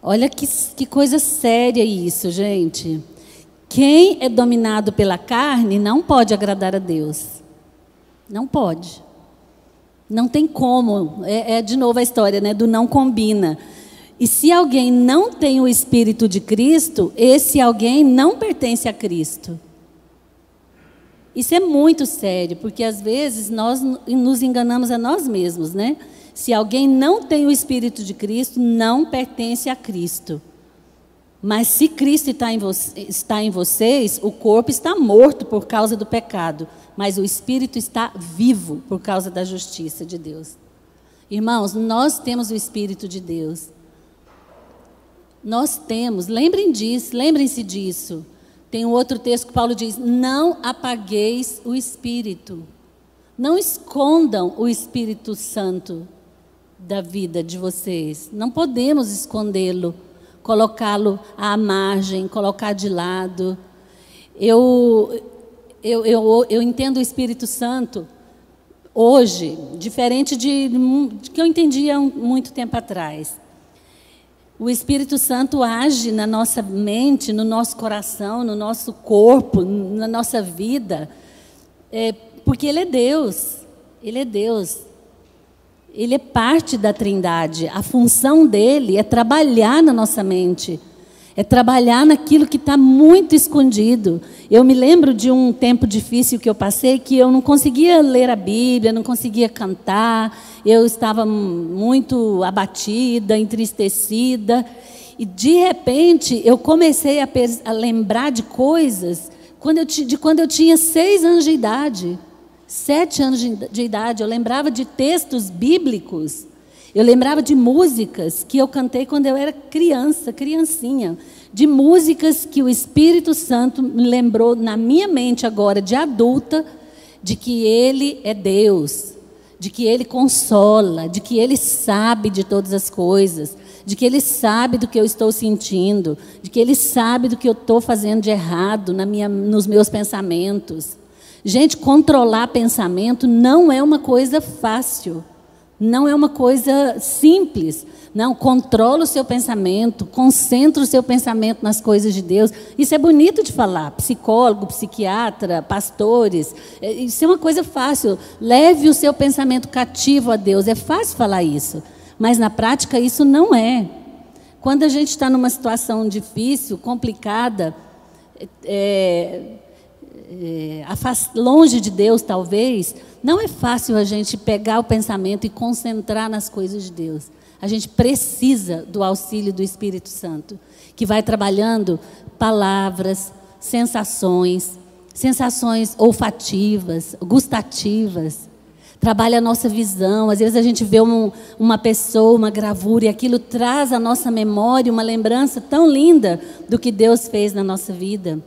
Olha que coisa séria isso, gente. Quem é dominado pela carne não pode agradar a Deus. Não pode. Não tem como. De novo a história, né, do não combina. E se alguém não tem o Espírito de Cristo, esse alguém não pertence a Cristo. Isso é muito sério, porque às vezes nós nos enganamos a nós mesmos, né? Se alguém não tem o Espírito de Cristo, não pertence a Cristo. Mas se Cristo está em vocês, o corpo está morto por causa do pecado, mas o Espírito está vivo por causa da justiça de Deus. Irmãos, nós temos o Espírito de Deus. Nós temos, lembrem-se disso. Tem um outro texto que Paulo diz: não apagueis o Espírito. Não escondam o Espírito Santo da vida de vocês. Não podemos escondê-lo, colocá-lo à margem, colocar de lado. Eu entendo o Espírito Santo hoje, diferente de que eu entendia muito tempo atrás. O Espírito Santo age na nossa mente, no nosso coração, no nosso corpo, na nossa vida, porque Ele é Deus. Ele é Deus. Ele é parte da Trindade. A função dele é trabalhar na nossa mente. É trabalhar naquilo que está muito escondido. Eu me lembro de um tempo difícil que eu passei, que eu não conseguia ler a Bíblia, não conseguia cantar. Eu estava muito abatida, entristecida. E, de repente, eu comecei a lembrar de coisas de quando eu tinha 6 anos de idade. 7 anos de idade, eu lembrava de textos bíblicos, eu lembrava de músicas que eu cantei quando eu era criancinha, de músicas que o Espírito Santo me lembrou na minha mente agora, de adulta, de que Ele é Deus, de que Ele consola, de que Ele sabe de todas as coisas, de que Ele sabe do que eu estou sentindo, de que Ele sabe do que eu estou fazendo de errado nos meus pensamentos. Gente, controlar pensamento não é uma coisa fácil, não é uma coisa simples. Não, controla o seu pensamento, concentra o seu pensamento nas coisas de Deus. Isso é bonito de falar, psicólogo, psiquiatra, pastores, isso é uma coisa fácil. Leve o seu pensamento cativo a Deus, é fácil falar isso, mas na prática isso não é. Quando a gente está numa situação difícil, complicada, longe de Deus talvez, não é fácil a gente pegar o pensamento e concentrar nas coisas de Deus. A gente precisa do auxílio do Espírito Santo, que vai trabalhando palavras, sensações olfativas, gustativas. Trabalha a nossa visão. Às vezes a gente vê uma pessoa, uma gravura, e aquilo traz à nossa memória uma lembrança tão linda do que Deus fez na nossa vida.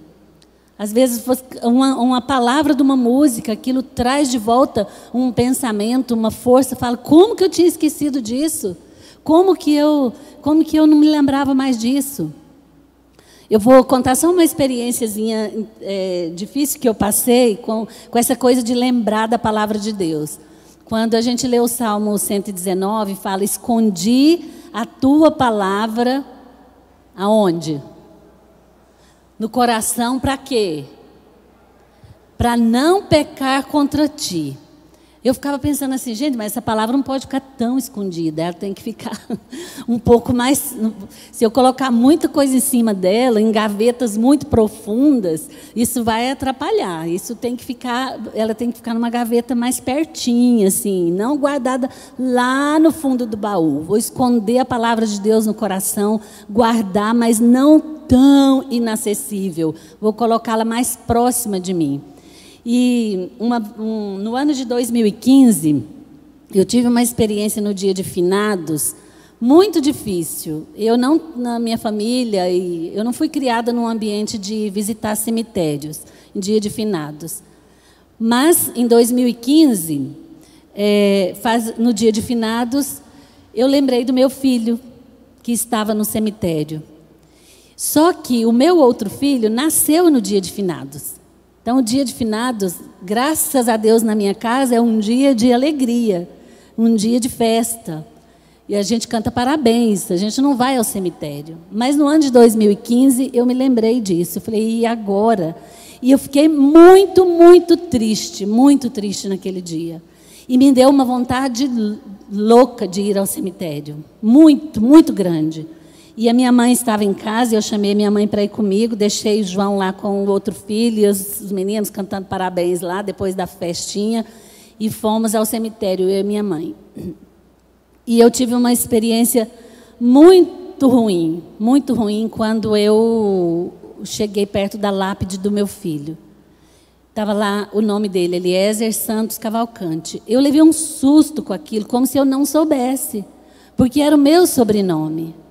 Às vezes, uma palavra de uma música, aquilo traz de volta um pensamento, uma força. Fala, como que eu tinha esquecido disso? Como que eu não me lembrava mais disso? Eu vou contar só uma experiênciazinha difícil que eu passei com essa coisa de lembrar da palavra de Deus. Quando a gente lê o Salmo 119, fala, escondi a tua palavra aonde? No coração, para quê? Para não pecar contra ti. Eu ficava pensando assim, gente, mas essa palavra não pode ficar tão escondida, ela tem que ficar um pouco mais... Se eu colocar muita coisa em cima dela, em gavetas muito profundas, isso vai atrapalhar. Ela tem que ficar numa gaveta mais pertinha, assim, não guardada lá no fundo do baú. Vou esconder a palavra de Deus no coração, guardar, mas não tão inacessível. Vou colocá-la mais próxima de mim. E no ano de 2015, eu tive uma experiência no dia de finados muito difícil. Na minha família, eu não fui criada num ambiente de visitar cemitérios em dia de finados. Mas, em 2015, no dia de finados, eu lembrei do meu filho, que estava no cemitério. Só que o meu outro filho nasceu no dia de finados. Então, o dia de finados, graças a Deus na minha casa, é um dia de alegria, um dia de festa. E a gente canta parabéns, a gente não vai ao cemitério. Mas no ano de 2015, eu me lembrei disso. Eu falei, e agora? E eu fiquei muito triste naquele dia. E me deu uma vontade louca de ir ao cemitério. Muito grande. E a minha mãe estava em casa, e eu chamei minha mãe para ir comigo, deixei o João lá com o outro filho, e os meninos cantando parabéns lá, depois da festinha, e fomos ao cemitério, eu e minha mãe. E eu tive uma experiência muito ruim, quando eu cheguei perto da lápide do meu filho. Estava lá o nome dele, Eliezer Santos Cavalcante. Eu levei um susto com aquilo, como se eu não soubesse, porque era o meu sobrenome.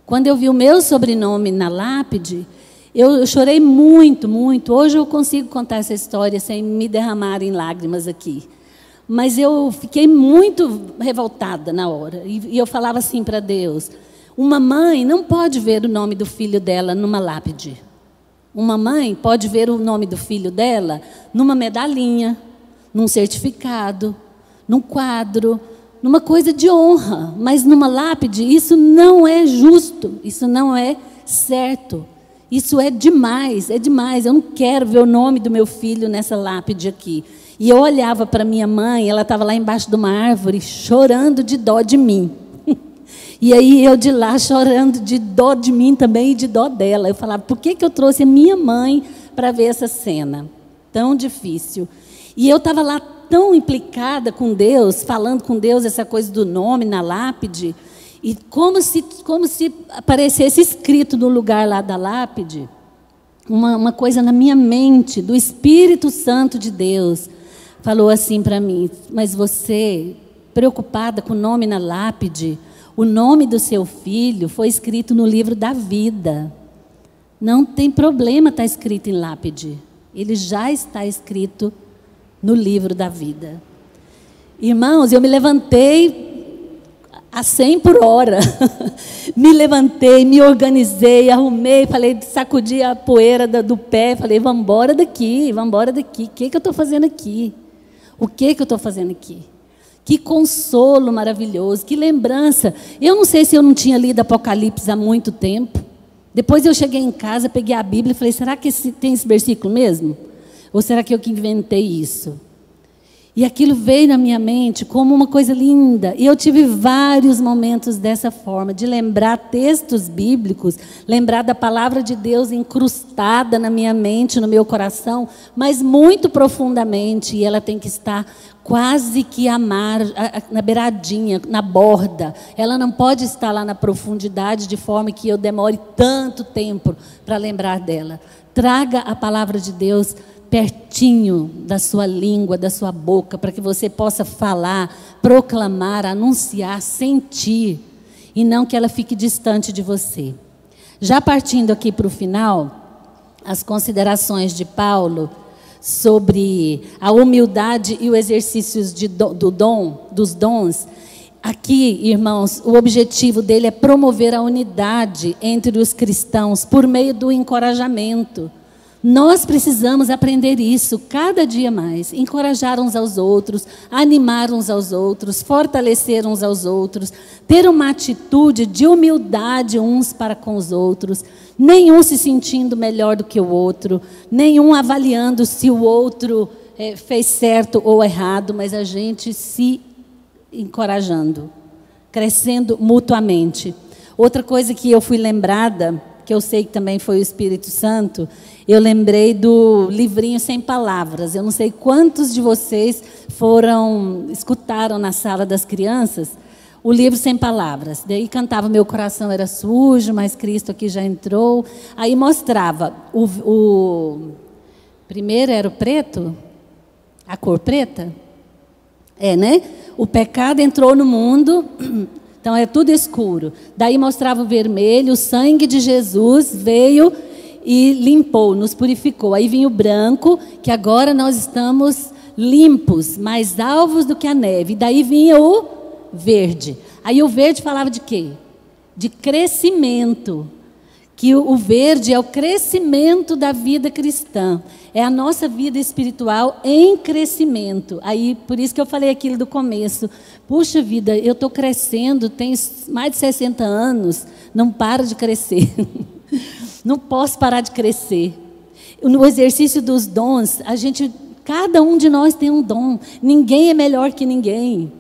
Quando eu vi o meu sobrenome na lápide, eu chorei muito. Hoje eu consigo contar essa história sem me derramar em lágrimas aqui. Mas eu fiquei muito revoltada na hora. E eu falava assim para Deus, uma mãe não pode ver o nome do filho dela numa lápide. Uma mãe pode ver o nome do filho dela numa medalhinha, num certificado, num quadro, numa coisa de honra, mas numa lápide, isso não é justo, isso não é certo, isso é demais, eu não quero ver o nome do meu filho nessa lápide aqui. E eu olhava para minha mãe, ela estava lá embaixo de uma árvore, chorando de dó de mim. E aí eu de lá chorando de dó de mim também e de dó dela. Eu falava, por que eu trouxe a minha mãe para ver essa cena tão difícil? E eu estava lá tão implicada com Deus, falando com Deus essa coisa do nome na lápide, e como se aparecesse escrito no lugar lá da lápide, uma coisa na minha mente, do Espírito Santo de Deus, falou assim para mim, mas você, preocupada com o nome na lápide, o nome do seu filho foi escrito no livro da vida. Não tem problema estar escrito em lápide, ele já está escrito no livro da vida. Irmãos, eu me levantei a 100 por hora. Me levantei, me organizei, arrumei, falei, sacudi a poeira do pé, falei, vamos embora daqui, vamos embora daqui. O que eu estou fazendo aqui? O que eu estou fazendo aqui? Que consolo maravilhoso, que lembrança. Eu não sei se eu não tinha lido Apocalipse há muito tempo. Depois eu cheguei em casa, peguei a Bíblia e falei, será que tem esse versículo mesmo? Ou será que eu que inventei isso? E aquilo veio na minha mente como uma coisa linda. E eu tive vários momentos dessa forma, de lembrar textos bíblicos, lembrar da palavra de Deus incrustada na minha mente, no meu coração, mas muito profundamente. E ela tem que estar quase que à na beiradinha, na borda. Ela não pode estar lá na profundidade de forma que eu demore tanto tempo para lembrar dela. Traga a palavra de Deus pertinho da sua língua, da sua boca, para que você possa falar, proclamar, anunciar, sentir, e não que ela fique distante de você. Já partindo aqui para o final, as considerações de Paulo sobre a humildade e o exercício dos dons. Aqui, irmãos, o objetivo dele é promover a unidade entre os cristãos por meio do encorajamento. Nós precisamos aprender isso cada dia mais, encorajar uns aos outros, animar uns aos outros, fortalecer uns aos outros, ter uma atitude de humildade uns para com os outros, nenhum se sentindo melhor do que o outro, nenhum avaliando se o outro fez certo ou errado, mas a gente se encorajando, crescendo mutuamente. Outra coisa que eu fui lembrada, que eu sei que também foi o Espírito Santo, eu lembrei do livrinho Sem Palavras. Eu não sei quantos de vocês escutaram na sala das crianças o livro Sem Palavras. Daí cantava Meu Coração Era Sujo, mas Cristo Aqui Já Entrou. Aí mostrava, primeiro era o preto, a cor preta, né? O pecado entrou no mundo, então é tudo escuro. Daí mostrava o vermelho, o sangue de Jesus veio e limpou, nos purificou. Aí vinha o branco, que agora nós estamos limpos, mais alvos do que a neve. E daí vinha o verde. Aí o verde falava de quê? De crescimento. Que o verde é o crescimento da vida cristã. É a nossa vida espiritual em crescimento. Aí, por isso que eu falei aquilo do começo. Puxa vida, eu estou crescendo, tenho mais de 60 anos, não paro de crescer. Não posso parar de crescer. No exercício dos dons, cada um de nós tem um dom. Ninguém é melhor que ninguém.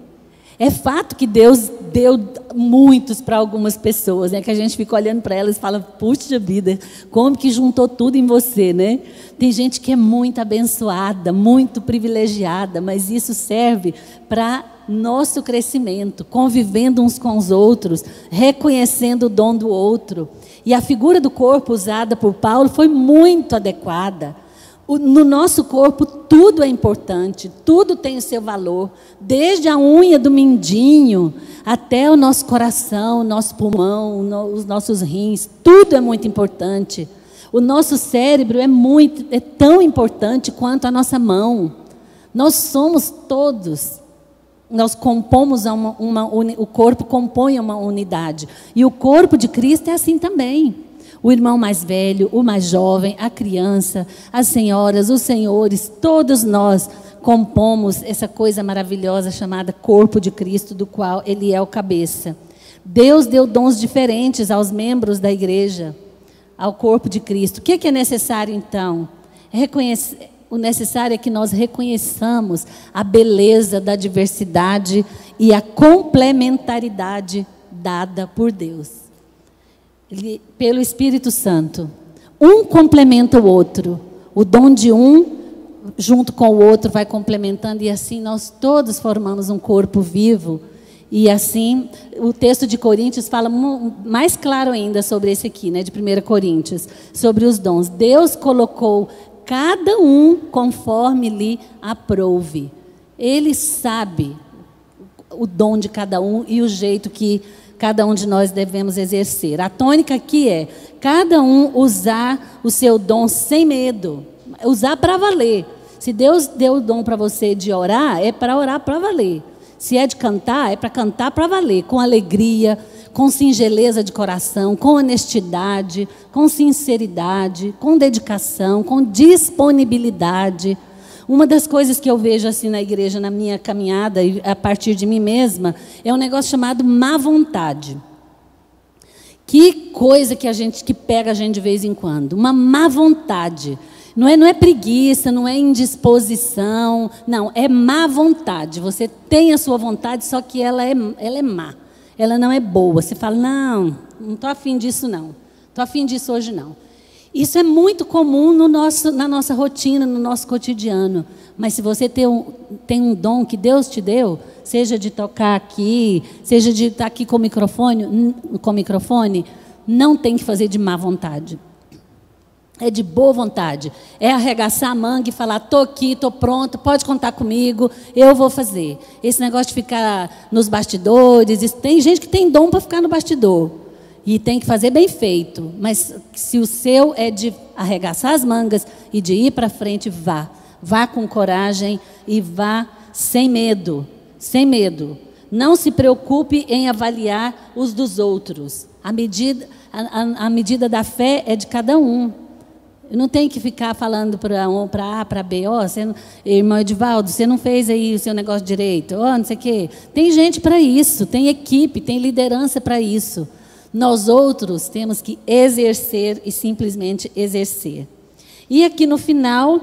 É fato que Deus deu muitos para algumas pessoas, né? Que a gente fica olhando para elas e fala, puxa vida, como que juntou tudo em você, né? Tem gente que é muito abençoada, muito privilegiada, mas isso serve para nosso crescimento, convivendo uns com os outros, reconhecendo o dom do outro. E a figura do corpo usada por Paulo foi muito adequada. No nosso corpo tudo é importante, tudo tem o seu valor, desde a unha do mindinho até o nosso coração, o nosso pulmão, os nossos rins, tudo é muito importante. O nosso cérebro é tão importante quanto a nossa mão. Nós somos todos, nós compomos o corpo compõe uma unidade, e o corpo de Cristo é assim também. O irmão mais velho, o mais jovem, a criança, as senhoras, os senhores, todos nós compomos essa coisa maravilhosa chamada corpo de Cristo, do qual Ele é o cabeça. Deus deu dons diferentes aos membros da igreja, ao corpo de Cristo. O que é necessário então? O necessário é que nós reconheçamos a beleza da diversidade e a complementaridade dada por Deus. Pelo Espírito Santo. Um complementa o outro. O dom de um, junto com o outro, vai complementando. E assim nós todos formamos um corpo vivo. E assim, o texto de Coríntios fala mais claro ainda sobre esse aqui, né, de 1 Coríntios. Sobre os dons. Deus colocou cada um conforme lhe aprouve. Ele sabe o dom de cada um e o jeito que cada um de nós devemos exercer. A tônica aqui é cada um usar o seu dom sem medo, usar para valer. Se Deus deu o dom para você de orar, é para orar para valer. Se é de cantar, é para cantar para valer, com alegria, com singeleza de coração, com honestidade, com sinceridade, com dedicação, com disponibilidade. Uma das coisas que eu vejo assim na igreja, na minha caminhada, e a partir de mim mesma, é um negócio chamado má vontade. Que coisa que pega a gente de vez em quando. Uma má vontade. Não é preguiça, não é indisposição. Não, é má vontade. Você tem a sua vontade, só que ela é má. Ela não é boa. Você fala, não estou afim disso não. Estou afim disso hoje não. Isso é muito comum na nossa rotina, no nosso cotidiano. Mas se você tem um dom que Deus te deu, seja de tocar aqui, seja de estar aqui com o microfone, não tem que fazer de má vontade. É de boa vontade. É arregaçar a manga e falar, estou aqui, estou pronto, pode contar comigo, eu vou fazer. Esse negócio de ficar nos bastidores, tem gente que tem dom para ficar no bastidor. E tem que fazer bem feito. Mas se o seu é de arregaçar as mangas e de ir para frente, vá. Vá com coragem e vá sem medo. Sem medo. Não se preocupe em avaliar os dos outros. A medida da fé é de cada um. Eu não tenho que ficar falando para A, para B. Irmão Edivaldo, você não fez aí o seu negócio direito. Não sei o quê. Tem gente para isso. Tem equipe, tem liderança para isso. Nós outros temos que exercer e simplesmente exercer. E aqui no final,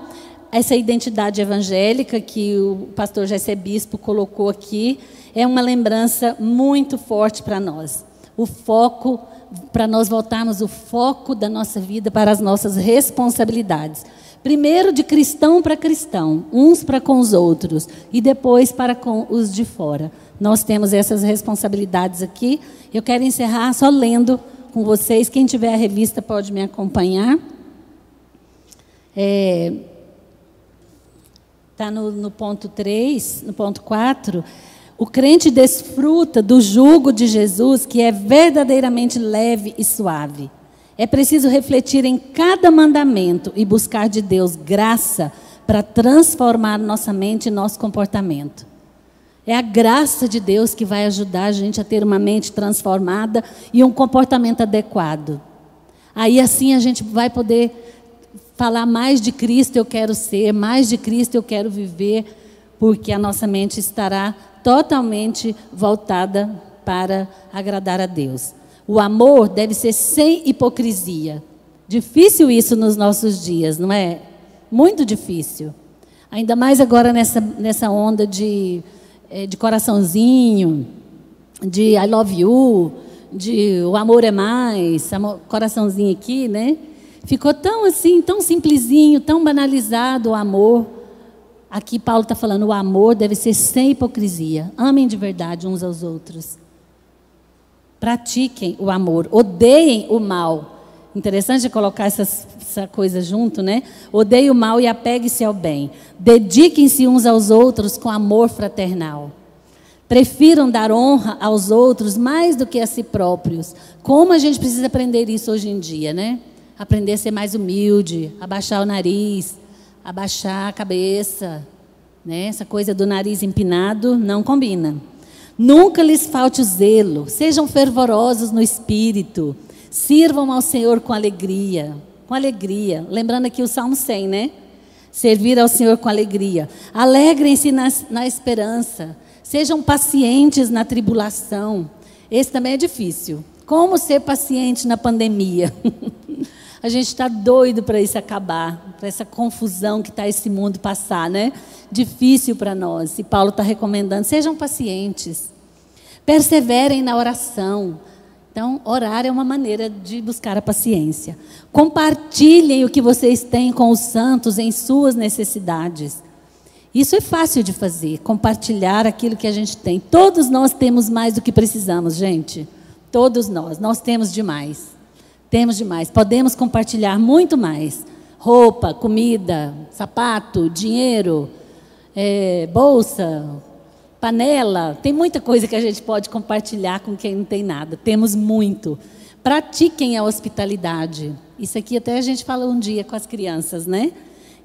essa identidade evangélica que o pastor Jessé Bispo colocou aqui, é uma lembrança muito forte para nós. O foco, para nós voltarmos o foco da nossa vida para as nossas responsabilidades. Primeiro de cristão para cristão, uns para com os outros, e depois para com os de fora. Nós temos essas responsabilidades aqui. Eu quero encerrar só lendo com vocês. Quem tiver a revista pode me acompanhar. Está no ponto 3, no ponto 4. O crente desfruta do jugo de Jesus, que é verdadeiramente leve e suave. É preciso refletir em cada mandamento e buscar de Deus graça para transformar nossa mente e nosso comportamento. É a graça de Deus que vai ajudar a gente a ter uma mente transformada e um comportamento adequado. Aí assim a gente vai poder falar mais de Cristo eu quero ser, mais de Cristo eu quero viver, porque a nossa mente estará totalmente voltada para agradar a Deus. O amor deve ser sem hipocrisia. Difícil isso nos nossos dias, não é? Muito difícil. Ainda mais agora nessa onda de coraçãozinho, de I love you, de o amor é mais, coraçãozinho aqui, né? Ficou tão assim, tão simplesinho, tão banalizado o amor. Aqui Paulo está falando, o amor deve ser sem hipocrisia. Amem de verdade uns aos outros. Pratiquem o amor, odeiem o mal. Interessante colocar essa coisa junto, né? Odeie o mal e apegue-se ao bem. Dediquem-se uns aos outros com amor fraternal. Prefiram dar honra aos outros mais do que a si próprios. Como a gente precisa aprender isso hoje em dia, né? Aprender a ser mais humilde, abaixar o nariz, abaixar a cabeça, né? Essa coisa do nariz empinado não combina. Nunca lhes falte o zelo. Sejam fervorosos no espírito. Sirvam ao Senhor com alegria. Com alegria. Lembrando aqui o Salmo 100, né? Servir ao Senhor com alegria. Alegrem-se na esperança. Sejam pacientes na tribulação. Esse também é difícil. Como ser paciente na pandemia? A gente está doido para isso acabar. Para essa confusão que está esse mundo passar, né? Difícil para nós. E Paulo está recomendando, sejam pacientes. Perseverem na oração. Então, orar é uma maneira de buscar a paciência. Compartilhem o que vocês têm com os santos em suas necessidades. Isso é fácil de fazer, compartilhar aquilo que a gente tem. Todos nós temos mais do que precisamos, gente. Todos nós. Nós temos demais. Temos demais. Podemos compartilhar muito mais. Roupa, comida, sapato, dinheiro, bolsa, panela, tem muita coisa que a gente pode compartilhar com quem não tem nada. Temos muito. Pratiquem a hospitalidade. Isso aqui até a gente fala um dia com as crianças, né?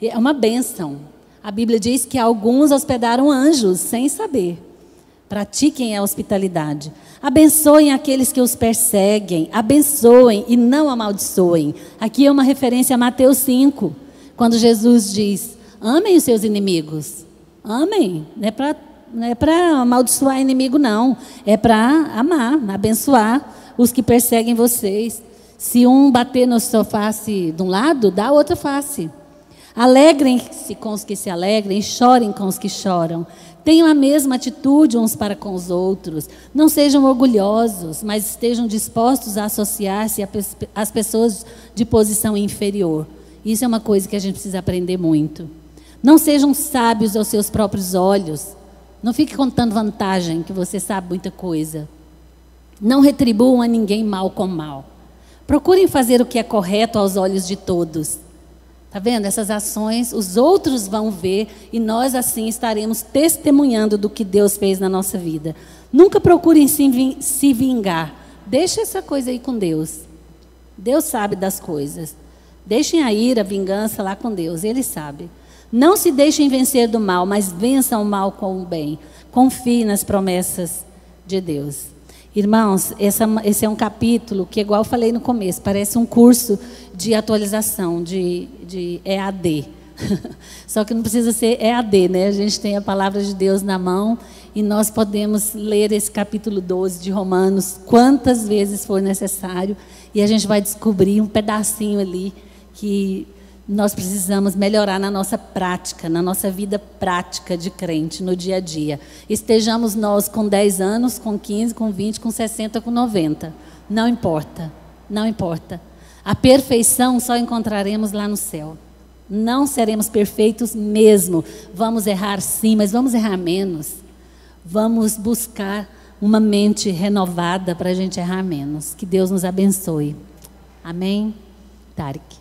É uma bênção. A Bíblia diz que alguns hospedaram anjos sem saber. Pratiquem a hospitalidade. Abençoem aqueles que os perseguem. Abençoem e não amaldiçoem. Aqui é uma referência a Mateus 5, quando Jesus diz: amem os seus inimigos. Amem. Não é para amaldiçoar inimigo, não. É para amar, abençoar os que perseguem vocês. Se um bater na sua face de um lado, dá a outra face. Alegrem-se com os que se alegrem e chorem com os que choram. Tenham a mesma atitude uns para com os outros. Não sejam orgulhosos, mas estejam dispostos a associar-se às pessoas de posição inferior. Isso é uma coisa que a gente precisa aprender muito. Não sejam sábios aos seus próprios olhos. Não fique contando vantagem, que você sabe muita coisa. Não retribuam a ninguém mal com mal. Procurem fazer o que é correto aos olhos de todos. Está vendo? Essas ações, os outros vão ver e nós assim estaremos testemunhando do que Deus fez na nossa vida. Nunca procurem se vingar. Deixa essa coisa aí com Deus. Deus sabe das coisas. Deixem a ira, a vingança lá com Deus. Ele sabe. Não se deixem vencer do mal, mas vençam o mal com o bem. Confie nas promessas de Deus. Irmãos, esse é um capítulo que, igual eu falei no começo, parece um curso de atualização, de EAD. Só que não precisa ser EAD, né? A gente tem a palavra de Deus na mão e nós podemos ler esse capítulo 12 de Romanos quantas vezes for necessário e a gente vai descobrir um pedacinho ali que nós precisamos melhorar na nossa prática, na nossa vida prática de crente, no dia a dia. Estejamos nós com 10 anos, com 15, com 20, com 60, com 90. Não importa, não importa. A perfeição só encontraremos lá no céu. Não seremos perfeitos mesmo. Vamos errar sim, mas vamos errar menos. Vamos buscar uma mente renovada para a gente errar menos. Que Deus nos abençoe. Amém? Tarek.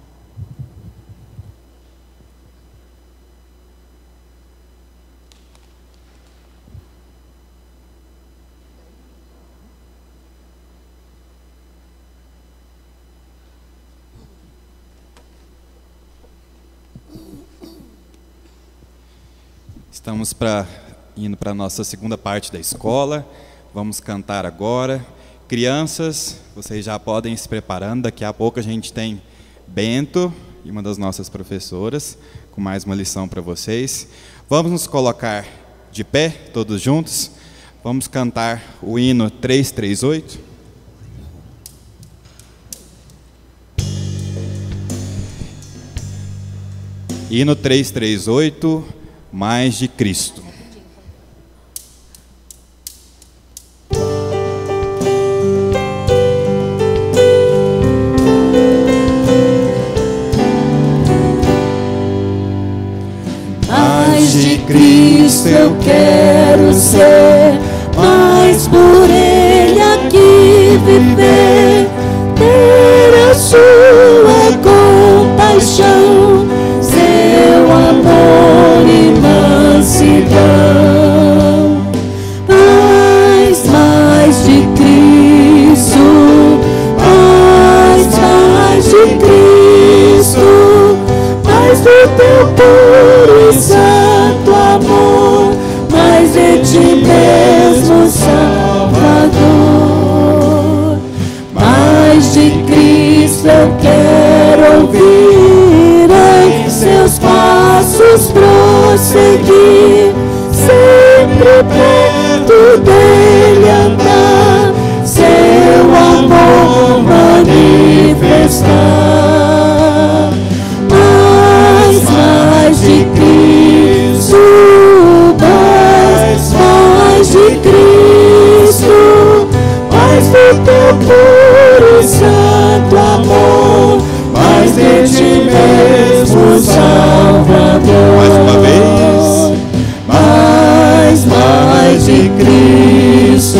Estamos indo para a nossa segunda parte da escola. Vamos cantar agora. Crianças, vocês já podem ir se preparando. Daqui a pouco a gente tem Bento e uma das nossas professoras com mais uma lição para vocês. Vamos nos colocar de pé, todos juntos. Vamos cantar o hino 338. Hino 338, mais de Cristo. Mais de Cristo eu quero ser, mais por Ele aqui viver, ter a sua compaixão, seu amor e mansidão. Mais de Cristo, mais de Cristo, mais do teu puro e santo amor, mais de ti mesmo, Salvador. Mais de Cristo eu quero ouvir, em seus passos prosseguir, sempre perto dele andar, seu amor manifestar. Mais de Cristo, mais de Cristo, mais do teu puro e santo amor, mais de ti mesmo, Salvador. Mais uma vez. Mais de Cristo,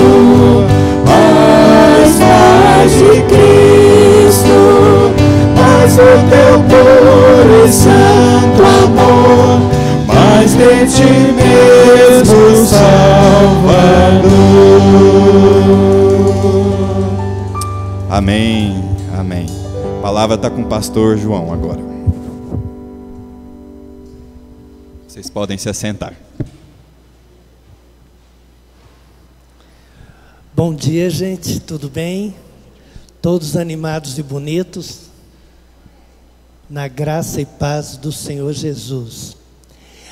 mais de Cristo, mais o teu puro e santo amor, mais de ti mesmo, Salvador. Amém, amém. A palavra está com o pastor João agora. Vocês podem se assentar. Bom dia, gente, tudo bem? Todos animados e bonitos? Na graça e paz do Senhor Jesus.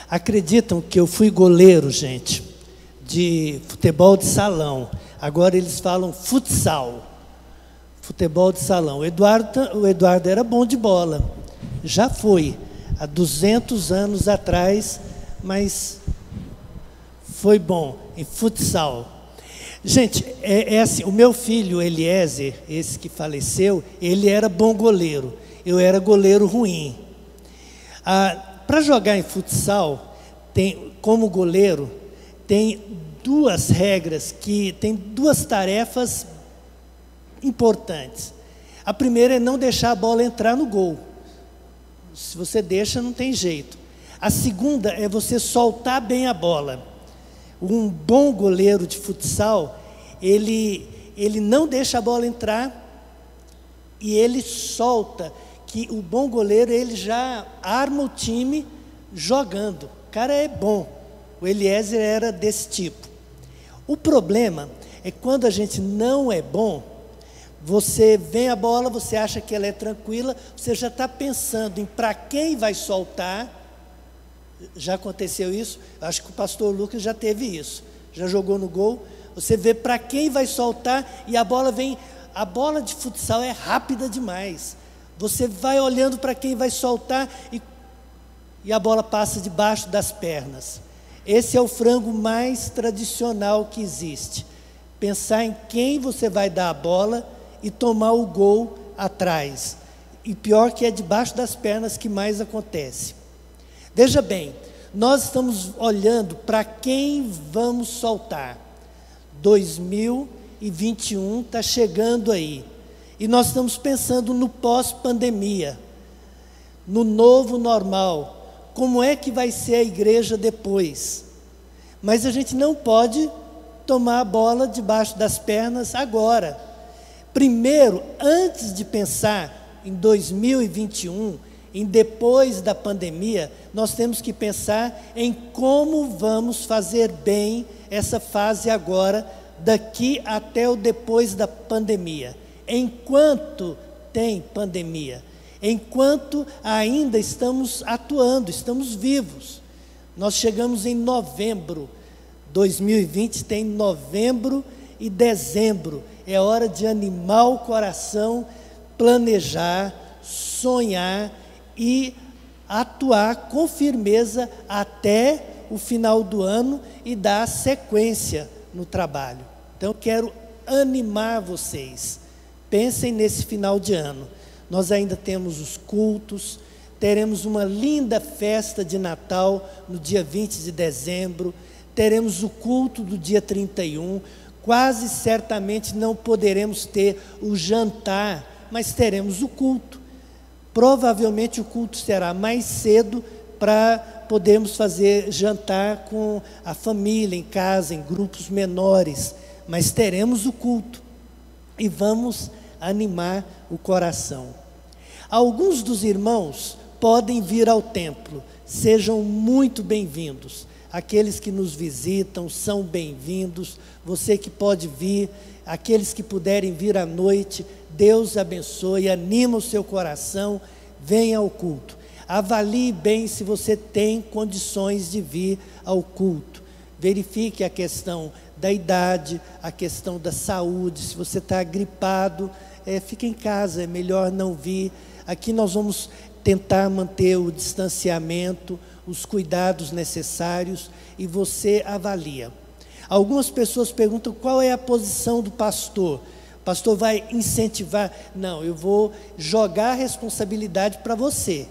Acreditam que eu fui goleiro, gente, de futebol de salão. Agora eles falam futsal. Futebol de salão. O Eduardo era bom de bola. Já foi, há 200 anos atrás, mas foi bom em futsal. Gente, é assim, o meu filho Eliezer, esse que faleceu, ele era bom goleiro. Eu era goleiro ruim. Para jogar em futsal, como goleiro, tem duas regras, tem duas tarefas importantes. A primeira é não deixar a bola entrar no gol. Se você deixa, não tem jeito. A segunda é você soltar bem a bola. Um bom goleiro de futsal, ele não deixa a bola entrar e ele solta, que o bom goleiro, ele já arma o time jogando. O cara é bom. O Eliezer era desse tipo. O problema é quando a gente não é bom, você vem a bola, você acha que ela é tranquila, você já está pensando em para quem vai soltar. Já aconteceu isso? Acho que o pastor Lucas já teve isso. Já jogou no gol. Você vê para quem vai soltar e a bola vem. A bola de futsal é rápida demais. Você vai olhando para quem vai soltar e a bola passa debaixo das pernas. Esse é o frango mais tradicional que existe. Pensar em quem você vai dar a bola e tomar o gol atrás. E pior que é debaixo das pernas que mais acontece. Veja bem, nós estamos olhando para quem vamos soltar. 2021 está chegando aí. E nós estamos pensando no pós-pandemia, no novo normal. Como é que vai ser a igreja depois? Mas a gente não pode tomar a bola debaixo das pernas agora. Primeiro, antes de pensar em 2021, em depois da pandemia, nós temos que pensar em como vamos fazer bem essa fase agora, daqui até o depois da pandemia. Enquanto tem pandemia, enquanto ainda estamos atuando, estamos vivos. Nós chegamos em novembro, 2020 tem novembro e dezembro. É hora de animar o coração, planejar, sonhar e atuar com firmeza até o final do ano e dar sequência no trabalho. Então, eu quero animar vocês. Pensem nesse final de ano. Nós ainda temos os cultos, teremos uma linda festa de Natal no dia 20 de dezembro, teremos o culto do dia 31, quase certamente não poderemos ter o jantar, mas teremos o culto. Provavelmente o culto será mais cedo para podermos fazer jantar com a família, em casa, em grupos menores. Mas teremos o culto e vamos animar o coração. Alguns dos irmãos podem vir ao templo, sejam muito bem-vindos. Aqueles que nos visitam são bem-vindos. Você que pode vir, aqueles que puderem vir à noite, Deus abençoe, anima o seu coração, venha ao culto. Avalie bem se você tem condições de vir ao culto. Verifique a questão da idade, a questão da saúde. Se você está gripado, fique em casa, é melhor não vir. Aqui nós vamos tentar manter o distanciamento, os cuidados necessários, e você avalia. Algumas pessoas perguntam qual é a posição do pastor. O pastor vai incentivar? Não, eu vou jogar a responsabilidade para você.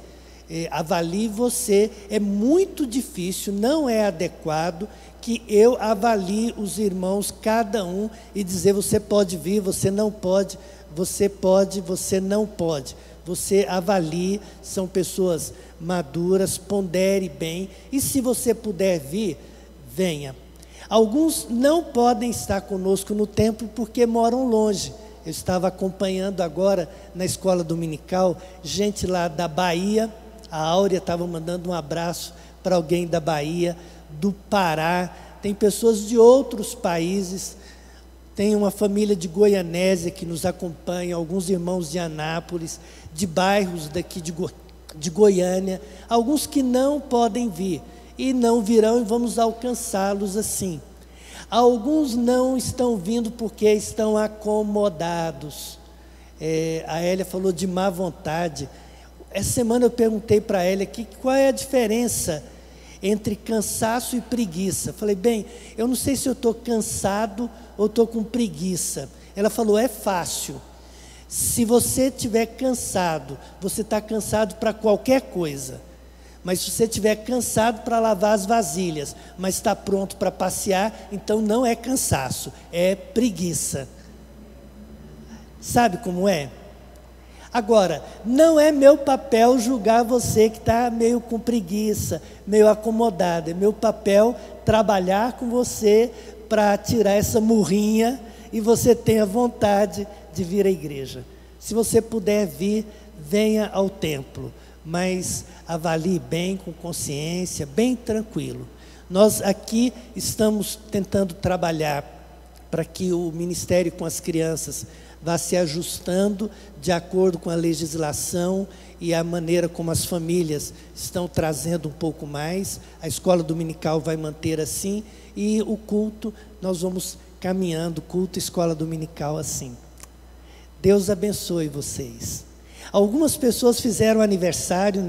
Avalie você. É muito difícil, não é adequado que eu avalie os irmãos, cada um, e dizer você pode vir, você não pode, você pode, você não pode. Você avalie, são pessoas maduras, pondere bem, e se você puder vir, venha. Alguns não podem estar conosco no templo porque moram longe. Eu estava acompanhando agora na escola dominical, gente lá da Bahia. A Áurea estava mandando um abraço para alguém da Bahia, do Pará. Tem pessoas de outros países. Tem uma família de Goianésia que nos acompanha, alguns irmãos de Anápolis, de bairros daqui de Goiânia, alguns que não podem vir e não virão, e vamos alcançá-los assim. Alguns não estão vindo porque estão acomodados. A Hélia falou de má vontade. Essa semana eu perguntei para a Hélia qual é a diferença entre cansaço e preguiça. Falei, bem, eu não sei se eu estou cansado ou estou com preguiça. Ela falou, é fácil. Se você estiver cansado, você está cansado para qualquer coisa. Mas se você estiver cansado para lavar as vasilhas, mas está pronto para passear, então não é cansaço, é preguiça. Sabe como é? Agora, não é meu papel julgar você que está meio com preguiça, meio acomodado. É meu papel trabalhar com você para tirar essa murrinha e você tenha vontade de vir à igreja. Se você puder vir, venha ao templo, mas avalie bem, com consciência, bem tranquilo. Nós aqui estamos tentando trabalhar para que o ministério com as crianças vá se ajustando de acordo com a legislação e a maneira como as famílias estão trazendo um pouco mais. A escola dominical vai manter assim, e o culto, nós vamos caminhando, culto, escola dominical assim. Deus abençoe vocês. Algumas pessoas fizeram aniversário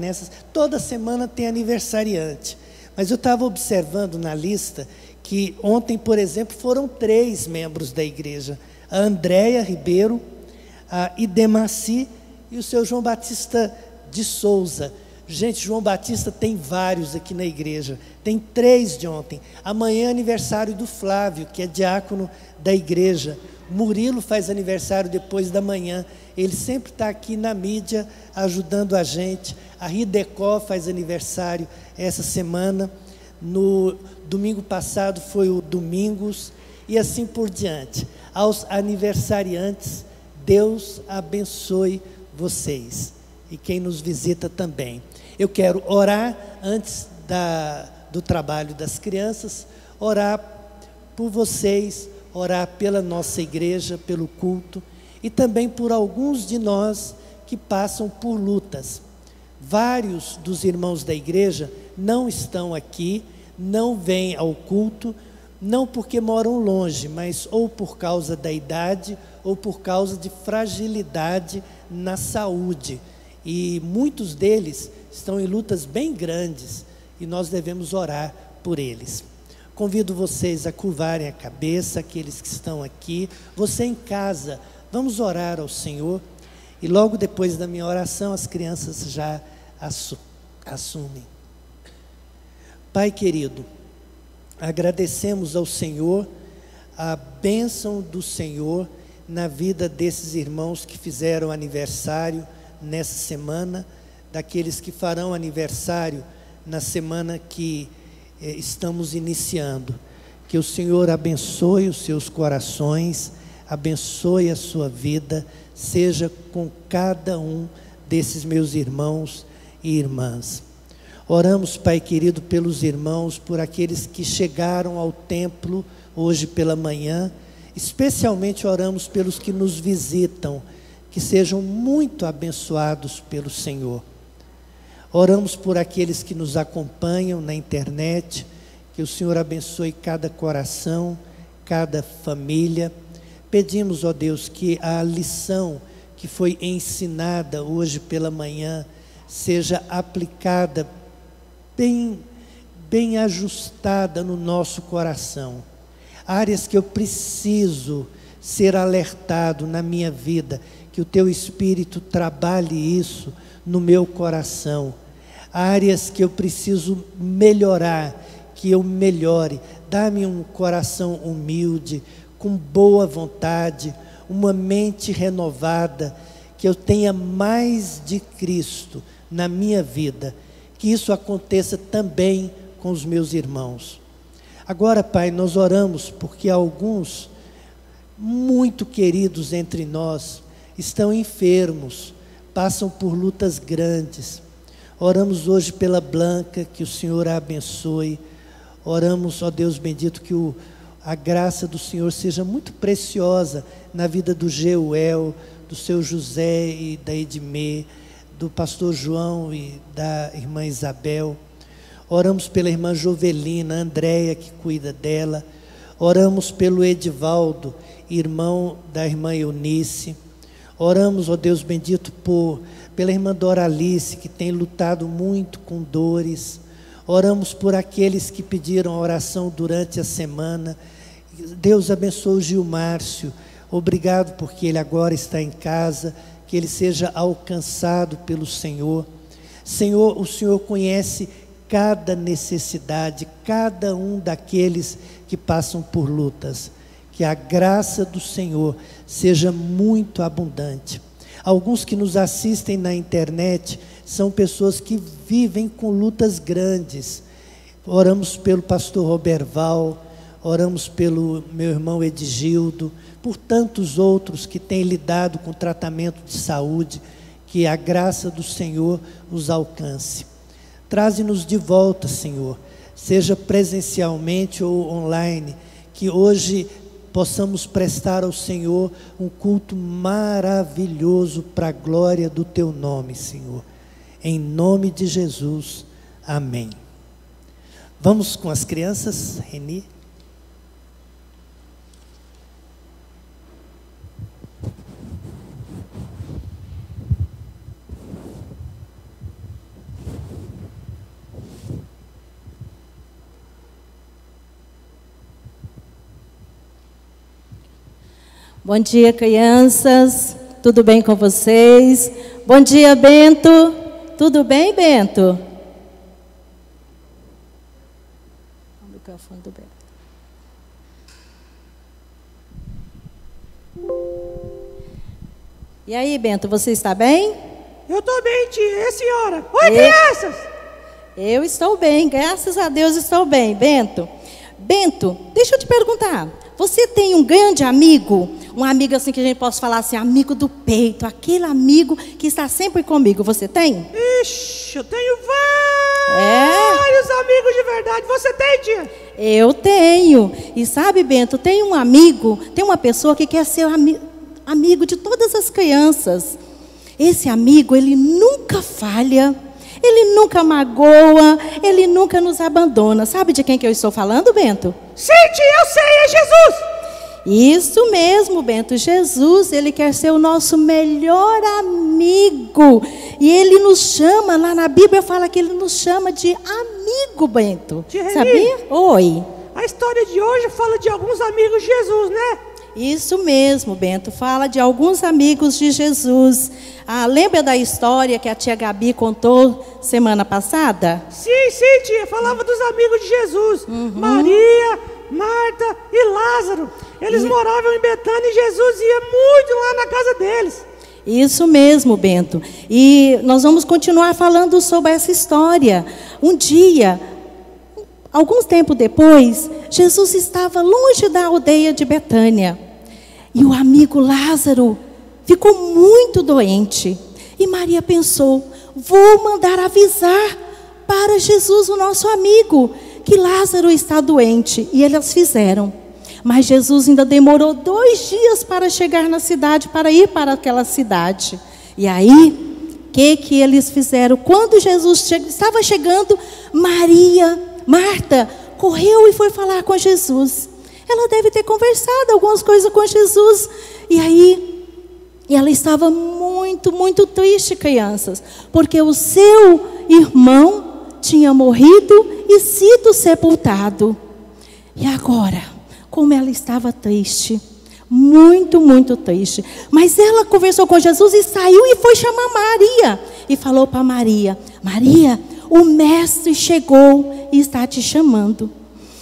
toda semana tem aniversariante, mas eu estava observando na lista que ontem, por exemplo, foram 3 membros da igreja: a Andréia Ribeiro, a Idemaci e o seu João Batista de Souza. Gente, João Batista tem vários aqui na igreja, tem 3 de ontem. Amanhã é aniversário do Flávio, que é diácono da igreja. Murilo faz aniversário depois da manhã, ele sempre está aqui na mídia ajudando a gente. A Ridecó faz aniversário essa semana, no domingo passado foi o Domingos, e assim por diante. Aos aniversariantes, Deus abençoe vocês, e quem nos visita também. Eu quero orar antes do trabalho das crianças, orar por vocês, orar pela nossa igreja, pelo culto, e também por alguns de nós que passam por lutas. Vários dos irmãos da igreja não estão aqui, não vêm ao culto, não porque moram longe, mas ou por causa da idade, ou por causa de fragilidade na saúde. E muitos deles estão em lutas bem grandes, e nós devemos orar por eles. Convido vocês a curvarem a cabeça, aqueles que estão aqui. Você em casa, vamos orar ao Senhor. E logo depois da minha oração, as crianças já assumem. Pai querido, agradecemos ao Senhor a bênção do Senhor na vida desses irmãos que fizeram aniversário nessa semana, daqueles que farão aniversário na semana que estamos iniciando. Que o Senhor abençoe os seus corações, abençoe a sua vida, seja com cada um desses meus irmãos e irmãs. Oramos, Pai querido, pelos irmãos, por aqueles que chegaram ao templo hoje pela manhã. Especialmente oramos pelos que nos visitam, que sejam muito abençoados pelo Senhor. Oramos por aqueles que nos acompanham na internet, que o Senhor abençoe cada coração, cada família. Pedimos, ó Deus, que a lição que foi ensinada hoje pela manhã seja aplicada bem ajustada no nosso coração. Áreas que eu preciso ser alertado na minha vida, que o Teu Espírito trabalhe isso no meu coração. Áreas que eu preciso melhorar, que eu melhore. Dá-me um coração humilde, com boa vontade, uma mente renovada, que eu tenha mais de Cristo na minha vida. Que isso aconteça também com os meus irmãos. Agora, Pai, nós oramos porque alguns muito queridos entre nós estão enfermos, passam por lutas grandes. Oramos hoje pela Blanca, que o Senhor a abençoe. Oramos, ó Deus bendito, que a graça do Senhor seja muito preciosa na vida do Geuel, do seu José e da Edmê, do pastor João e da irmã Isabel. Oramos pela irmã Jovelina, Andréia, que cuida dela. Oramos pelo Edivaldo, irmão da irmã Eunice. Oramos, ó Deus bendito, pela irmã Doralice, que tem lutado muito com dores. Oramos por aqueles que pediram oração durante a semana. Deus abençoe o Gilmárcio. Obrigado porque ele agora está em casa, que ele seja alcançado pelo Senhor. Senhor, o Senhor conhece cada necessidade, cada um daqueles que passam por lutas. Que a graça do Senhor seja muito abundante. Alguns que nos assistem na internet são pessoas que vivem com lutas grandes. Oramos pelo pastor Roberval, oramos pelo meu irmão Edgildo, por tantos outros que têm lidado com tratamento de saúde. Que a graça do Senhor os alcance. Traze-nos de volta, Senhor, seja presencialmente ou online, que hoje possamos prestar ao Senhor um culto maravilhoso para a glória do Teu nome, Senhor. Em nome de Jesus, amém. Vamos com as crianças, Reni. Bom dia, crianças. Tudo bem com vocês? Bom dia, Bento. Tudo bem, Bento? O microfone do Bento. E aí, Bento, você está bem? Eu estou bem, tia. E a senhora? Oi, crianças! Eu estou bem, graças a Deus estou bem. Bento, deixa eu te perguntar. Você tem um grande amigo? Um amigo assim que a gente possa falar assim, amigo do peito, aquele amigo que está sempre comigo. Você tem? Ixi, eu tenho vários amigos de verdade. Você tem, tia? Eu tenho. E sabe, Bento, tem um amigo, tem uma pessoa que quer ser amigo de todas as crianças. Esse amigo, ele nunca falha, ele nunca magoa, ele nunca nos abandona. Sabe de quem que eu estou falando, Bento? Sim, tia, eu sei, é Jesus. Isso mesmo, Bento. Jesus, ele quer ser o nosso melhor amigo. E ele nos chama, lá na Bíblia fala que ele nos chama de amigo, Bento. Tia sabia? Reni, Oi. A história de hoje fala de alguns amigos de Jesus, né? Isso mesmo, Bento. Fala de alguns amigos de Jesus. Lembra da história que a tia Gabi contou semana passada? Sim, tia. Falava dos amigos de Jesus. Maria, Marta e Lázaro. Eles moravam em Betânia e Jesus ia muito lá na casa deles. Isso mesmo, Bento. E nós vamos continuar falando sobre essa história. Um dia, alguns tempos depois, Jesus estava longe da aldeia de Betânia. E o amigo Lázaro ficou muito doente. E Maria pensou, vou mandar avisar para Jesus, o nosso amigo, que Lázaro está doente. E eles fizeram. Mas Jesus ainda demorou 2 dias para chegar na cidade, para ir para aquela cidade. E aí, o que eles fizeram? Quando Jesus estava chegando, Marta, correu e foi falar com Jesus. Ela deve ter conversado algumas coisas com Jesus. E aí, ela estava muito, muito triste, crianças. Porque o seu irmão tinha morrido e sido sepultado. E agora, como ela estava triste. Muito, muito triste. Mas ela conversou com Jesus e saiu e foi chamar Maria. E falou para Maria, Maria, o mestre chegou e está te chamando.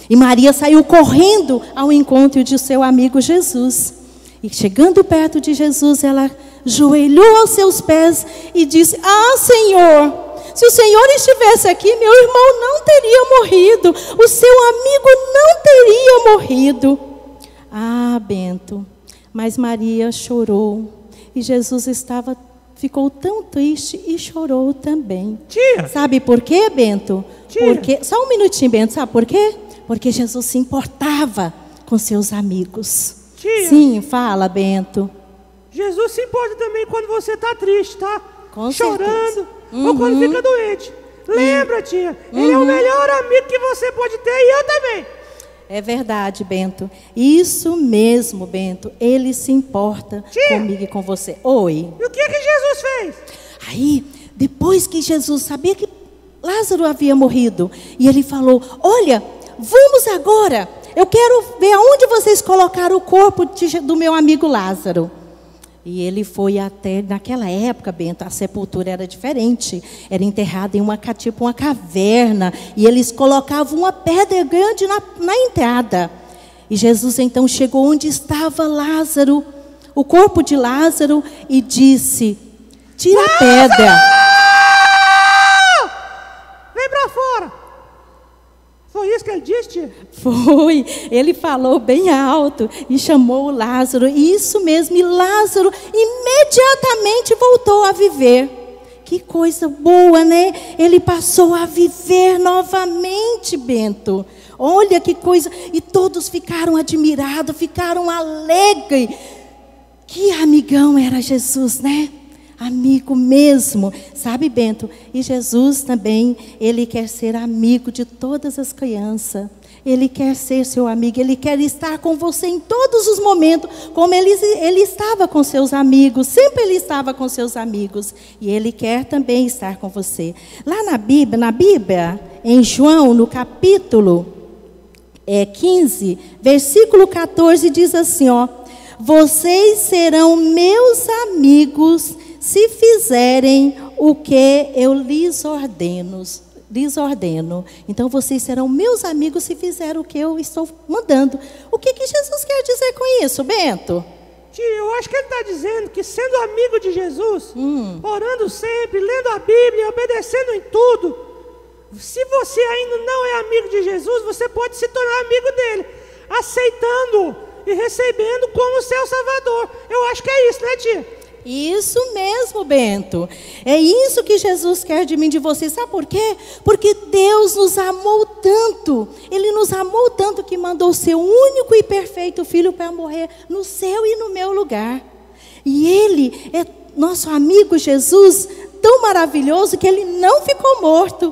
E Maria saiu correndo ao encontro de seu amigo Jesus. E chegando perto de Jesus, ela ajoelhou aos seus pés e disse, Senhor, se o Senhor estivesse aqui, meu irmão não teria morrido. O seu amigo não teria morrido. Bento, mas Maria chorou. E Jesus ficou tão triste e chorou também. Tia! Sabe por quê, Bento? Tia! Só um minutinho, Bento, sabe por quê? Porque Jesus se importava com seus amigos. Tia. Sim, fala, Bento. Jesus se importa também quando você está triste, tá? Com chorando, certeza. ou quando fica doente. Lembra, tia? Ele é o melhor amigo que você pode ter e eu também. É verdade, Bento. Isso mesmo, Bento. Ele se importa comigo e com você. Oi. E o que Jesus fez? Aí, depois que Jesus sabia que Lázaro havia morrido, e ele falou: olha, vamos agora. Eu quero ver aonde vocês colocaram o corpo do meu amigo Lázaro. E ele foi até, naquela época, Bento, a sepultura era diferente. Era enterrada em uma caverna. E eles colocavam uma pedra grande na entrada. E Jesus então chegou onde estava Lázaro, o corpo de Lázaro, e disse: tira a pedra. Vem pra fora. Foi isso que ele disse, tia? Foi, ele falou bem alto e chamou Lázaro, e isso mesmo, e Lázaro imediatamente voltou a viver. Que coisa boa, né? Ele passou a viver novamente, Bento. Olha que coisa, e todos ficaram admirados, ficaram alegres. Que amigão era Jesus, né? Amigo mesmo, sabe, Bento? E Jesus também, ele quer ser amigo de todas as crianças. Ele quer ser seu amigo, ele quer estar com você em todos os momentos, como ele estava com seus amigos, sempre ele estava com seus amigos. E ele quer também estar com você. Lá na Bíblia, em João, no capítulo 15, versículo 14, diz assim, ó: vocês serão meus amigos se fizerem o que eu lhes ordeno. Então vocês serão meus amigos se fizerem o que eu estou mandando. O que Jesus quer dizer com isso, Bento? Tia, eu acho que ele está dizendo que sendo amigo de Jesus, orando sempre, lendo a Bíblia, obedecendo em tudo, se você ainda não é amigo de Jesus, você pode se tornar amigo dele, aceitando e recebendo como seu Salvador. Eu acho que é isso, né, tia? Isso mesmo, Bento. É isso que Jesus quer de mim, de você. Sabe por quê? Porque Deus nos amou tanto. Ele nos amou tanto que mandou o seu único e perfeito Filho para morrer no seu e no meu lugar. E Ele é nosso amigo Jesus, tão maravilhoso que Ele não ficou morto.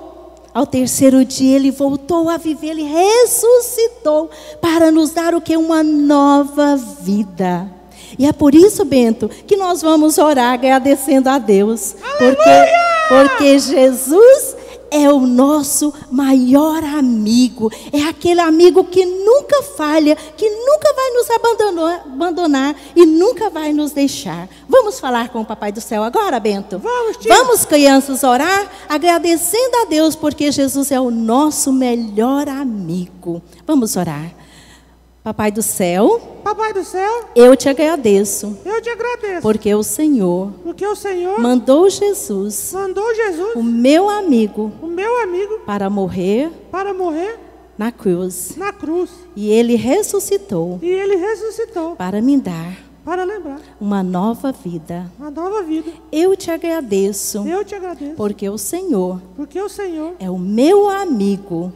Ao terceiro dia Ele voltou a viver, Ele ressuscitou para nos dar o que? Uma nova vida. E é por isso, Bento, que nós vamos orar agradecendo a Deus. Porque Jesus é o nosso maior amigo. É aquele amigo que nunca falha, que nunca vai nos abandonar e nunca vai nos deixar. Vamos falar com o Papai do Céu agora, Bento? Vamos, tia. Vamos, crianças, orar agradecendo a Deus, porque Jesus é o nosso melhor amigo. Vamos orar. Papai do céu, eu te agradeço, porque o Senhor mandou Jesus, o meu amigo, para morrer na cruz. E Ele ressuscitou, para me dar uma nova vida. Eu te agradeço, porque o Senhor é o meu amigo.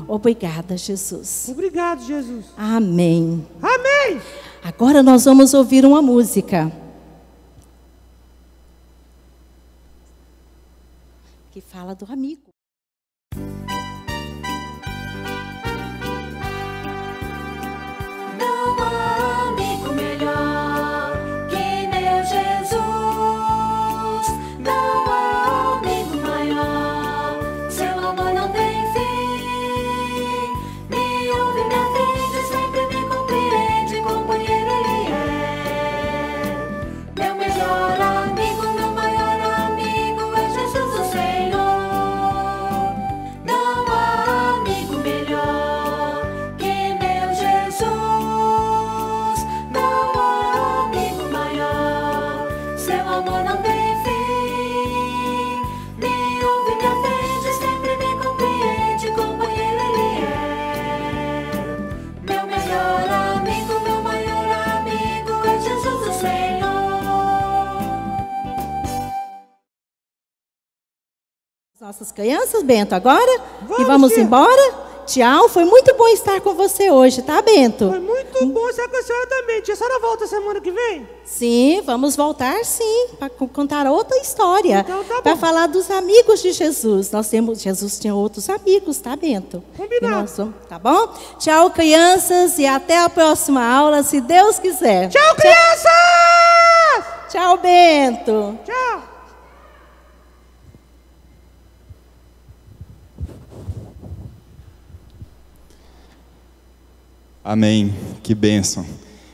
Obrigada, Jesus. Obrigado, Jesus. Amém. Amém. Agora nós vamos ouvir uma música que fala do amigo. Nossas crianças, Bento, agora? E vamos embora? tchau. Foi muito bom estar com você hoje, tá, Bento? Foi muito bom estar com a senhora também. Tia, a senhora volta semana que vem? Sim, vamos voltar sim, para contar outra história. Então tá bom. Para falar dos amigos de Jesus. Jesus tinha outros amigos, tá, Bento? Combinado. Tá bom? Tchau, crianças, e até a próxima aula, se Deus quiser. Tchau, crianças! Tchau, Bento. Tchau. Amém. Que bênção.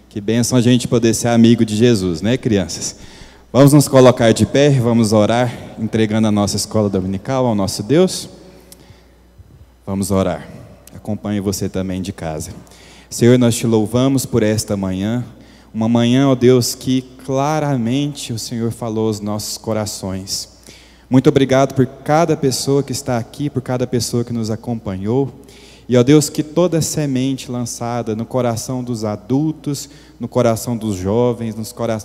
Que bênção a gente poder ser amigo de Jesus, né, crianças? Vamos nos colocar de pé, vamos orar, entregando a nossa escola dominical ao nosso Deus. Vamos orar. Acompanhe você também de casa. Senhor, nós te louvamos por esta manhã. Uma manhã, ó Deus, que claramente o Senhor falou aos nossos corações. Muito obrigado por cada pessoa que está aqui, por cada pessoa que nos acompanhou. E, ó Deus, que toda semente lançada no coração dos adultos, no coração dos jovens,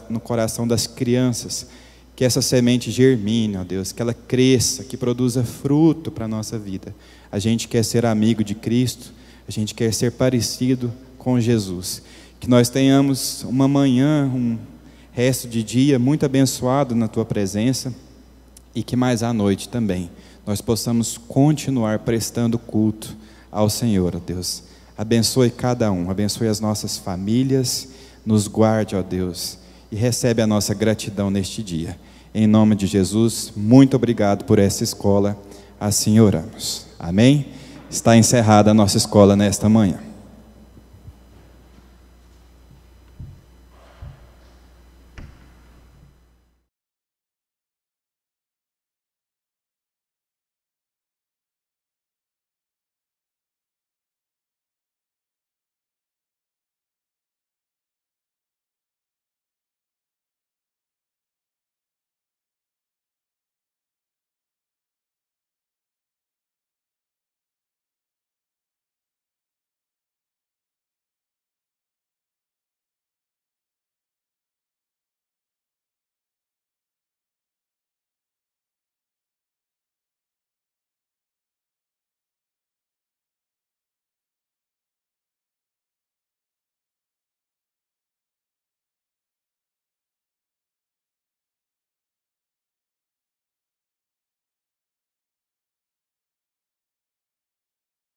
no coração das crianças, que essa semente germine, ó Deus, que ela cresça, que produza fruto para a nossa vida. A gente quer ser amigo de Cristo, a gente quer ser parecido com Jesus. Que nós tenhamos uma manhã, um resto de dia muito abençoado na Tua presença e que mais à noite também nós possamos continuar prestando culto ao Senhor, ó Deus. Abençoe cada um, abençoe as nossas famílias, nos guarde, ó Deus, e recebe a nossa gratidão neste dia. Em nome de Jesus, muito obrigado por essa escola, assim oramos. Amém? Está encerrada a nossa escola nesta manhã.